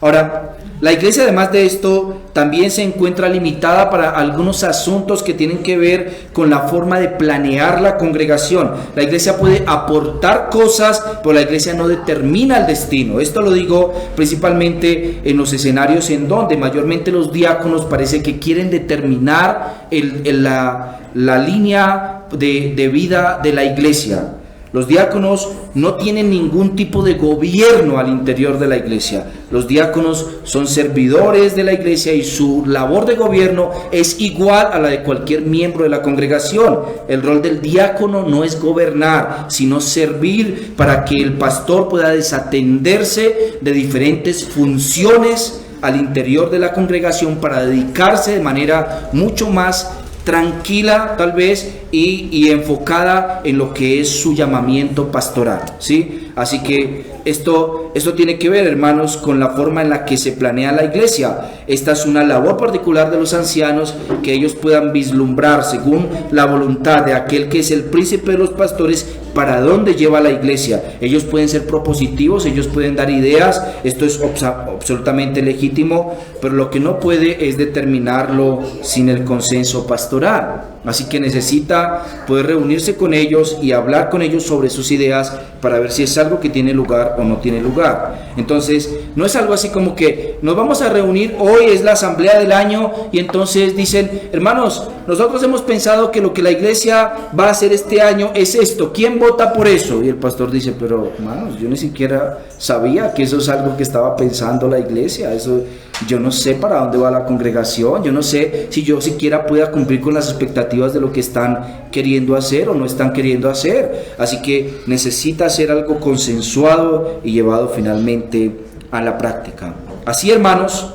Ahora, la iglesia, además de esto, también se encuentra limitada para algunos asuntos que tienen que ver con la forma de planear la congregación. La iglesia puede aportar cosas, pero la iglesia no determina el destino. Esto lo digo principalmente en los escenarios en donde mayormente los diáconos parece que quieren determinar la línea de vida de la iglesia. Los diáconos no tienen ningún tipo de gobierno al interior de la iglesia. Los diáconos son servidores de la iglesia y su labor de gobierno es igual a la de cualquier miembro de la congregación. El rol del diácono no es gobernar, sino servir para que el pastor pueda desatenderse de diferentes funciones al interior de la congregación para dedicarse de manera mucho más tranquila tal vez y enfocada en lo que es su llamamiento pastoral, ¿sí? Así que esto tiene que ver, hermanos, con la forma en la que se planea la iglesia. Esta es una labor particular de los ancianos, que ellos puedan vislumbrar según la voluntad de aquel que es el príncipe de los pastores para dónde lleva la iglesia. Ellos pueden ser propositivos, ellos pueden dar ideas, esto es absolutamente legítimo, pero lo que no puede es determinarlo sin el consenso pastoral. Así que necesita poder reunirse con ellos y hablar con ellos sobre sus ideas para ver si es algo que tiene lugar o no tiene lugar. Entonces, no es algo así como que nos vamos a reunir, hoy es la asamblea del año y entonces dicen, hermanos, nosotros hemos pensado que lo que la iglesia va a hacer este año es esto, ¿quién vota por eso? Y el pastor dice, pero hermanos, yo ni siquiera sabía que eso es algo que estaba pensando la iglesia, eso yo no sé para dónde va la congregación, yo no sé si yo siquiera pueda cumplir con las expectativas de lo que están queriendo hacer o no están queriendo hacer. Así que necesita ser algo consensuado y llevado finalmente a la práctica. Así, hermanos,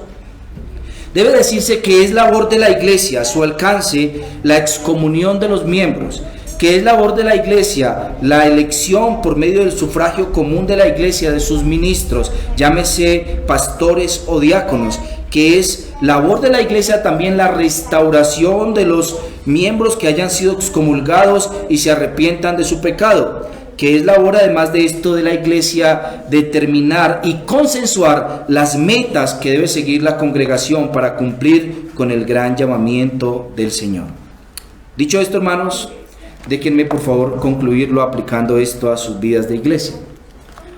debe decirse que es labor de la iglesia a su alcance la excomunión de los miembros, que es labor de la iglesia la elección por medio del sufragio común de la iglesia de sus ministros, llámese pastores o diáconos, que es labor de la iglesia también la restauración de los miembros que hayan sido excomulgados y se arrepientan de su pecado, que es labor además de esto de la iglesia determinar y consensuar las metas que debe seguir la congregación para cumplir con el gran llamamiento del Señor. Dicho esto, hermanos, déjenme por favor concluirlo aplicando esto a sus vidas de iglesia.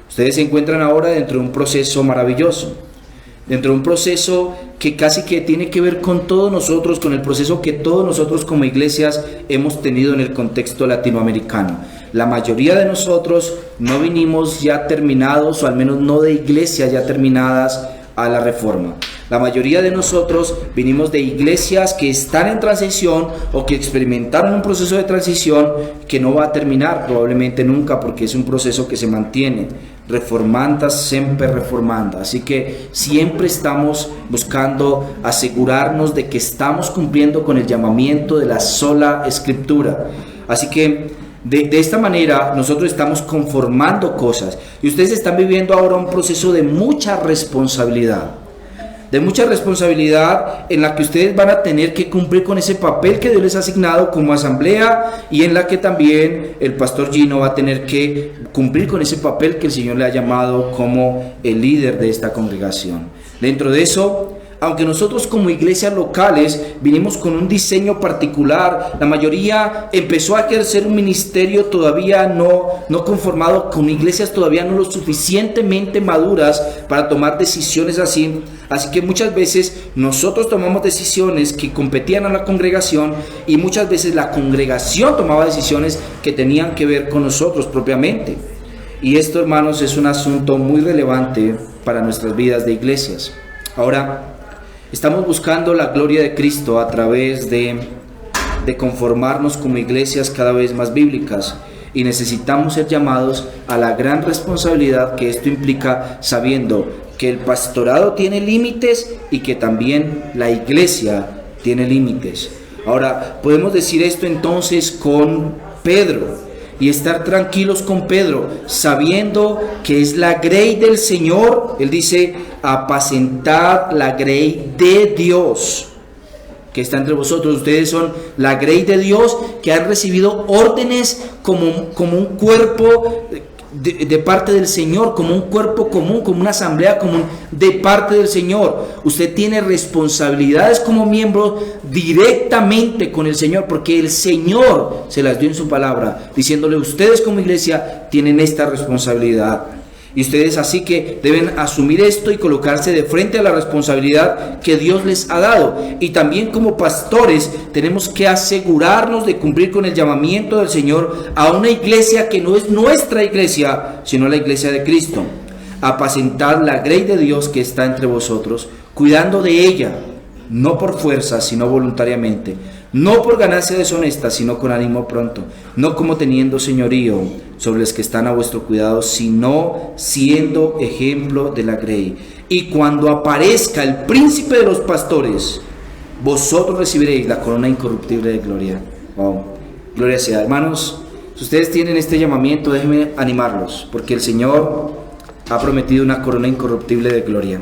Ustedes se encuentran ahora dentro de un proceso maravilloso, dentro de un proceso que casi que tiene que ver con todos nosotros, con el proceso que todos nosotros como iglesias hemos tenido en el contexto latinoamericano. La mayoría de nosotros no vinimos ya terminados, o al menos no de iglesias ya terminadas a la reforma. La mayoría de nosotros vinimos de iglesias que están en transición o que experimentaron un proceso de transición que no va a terminar probablemente nunca, porque es un proceso que se mantiene. reformandas semper reformanda. Así que siempre estamos buscando asegurarnos de que estamos cumpliendo con el llamamiento de la sola Escritura. Así que de esta manera nosotros estamos conformando cosas, y ustedes están viviendo ahora un proceso de mucha responsabilidad. En la que ustedes van a tener que cumplir con ese papel que Dios les ha asignado como asamblea, y en la que también el pastor Gino va a tener que cumplir con ese papel que el Señor le ha llamado como el líder de esta congregación. Dentro de eso, aunque nosotros como iglesias locales vinimos con un diseño particular, la mayoría empezó a ejercer un ministerio todavía no conformado, con iglesias todavía no lo suficientemente maduras para tomar decisiones así. Así que muchas veces nosotros tomamos decisiones que competían a la congregación, y muchas veces la congregación tomaba decisiones que tenían que ver con nosotros propiamente. Y esto, hermanos, es un asunto muy relevante para nuestras vidas de iglesias. Ahora, estamos buscando la gloria de Cristo a través de conformarnos como iglesias cada vez más bíblicas, y necesitamos ser llamados a la gran responsabilidad que esto implica, sabiendo que el pastorado tiene límites y que también la iglesia tiene límites. Ahora, podemos decir esto entonces con Pedro y estar tranquilos con Pedro, sabiendo que es la grey del Señor. Él dice: apacentad la grey de Dios que está entre vosotros. Ustedes son la grey de Dios, que han recibido órdenes como un cuerpo de parte del Señor, como un cuerpo común, como una asamblea común de parte del Señor. Usted tiene responsabilidades como miembro directamente con el Señor, porque el Señor se las dio en su palabra, diciéndole: ustedes como iglesia tienen esta responsabilidad. Y ustedes así que deben asumir esto y colocarse de frente a la responsabilidad que Dios les ha dado. Y también como pastores tenemos que asegurarnos de cumplir con el llamamiento del Señor a una iglesia que no es nuestra iglesia, sino la iglesia de Cristo. Apacentad la grey de Dios que está entre vosotros, cuidando de ella, no por fuerza, sino voluntariamente, no por ganancia deshonesta, sino con ánimo pronto, no como teniendo señorío sobre los que están a vuestro cuidado, sino siendo ejemplo de la grey. Y cuando aparezca el príncipe de los pastores, vosotros recibiréis la corona incorruptible de gloria. Wow. Gloria sea. Hermanos, si ustedes tienen este llamamiento, déjenme animarlos, porque el Señor ha prometido una corona incorruptible de gloria.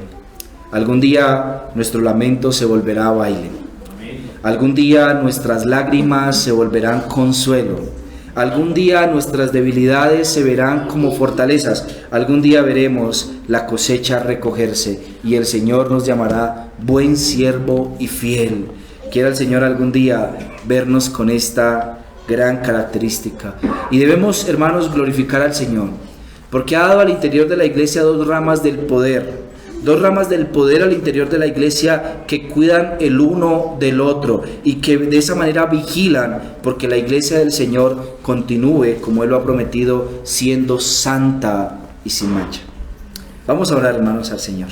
Algún día nuestro lamento se volverá a baile. Algún día nuestras lágrimas se volverán consuelo. Algún día nuestras debilidades se verán como fortalezas. Algún día veremos la cosecha recogerse, y el Señor nos llamará buen siervo y fiel. Quiera el Señor algún día vernos con esta gran característica. Y debemos, hermanos, glorificar al Señor, porque ha dado al interior de la iglesia dos ramas del poder al interior de la iglesia, que cuidan el uno del otro y que de esa manera vigilan porque la iglesia del Señor continúe, como Él lo ha prometido, siendo santa y sin mancha. Vamos a orar, hermanos, al Señor.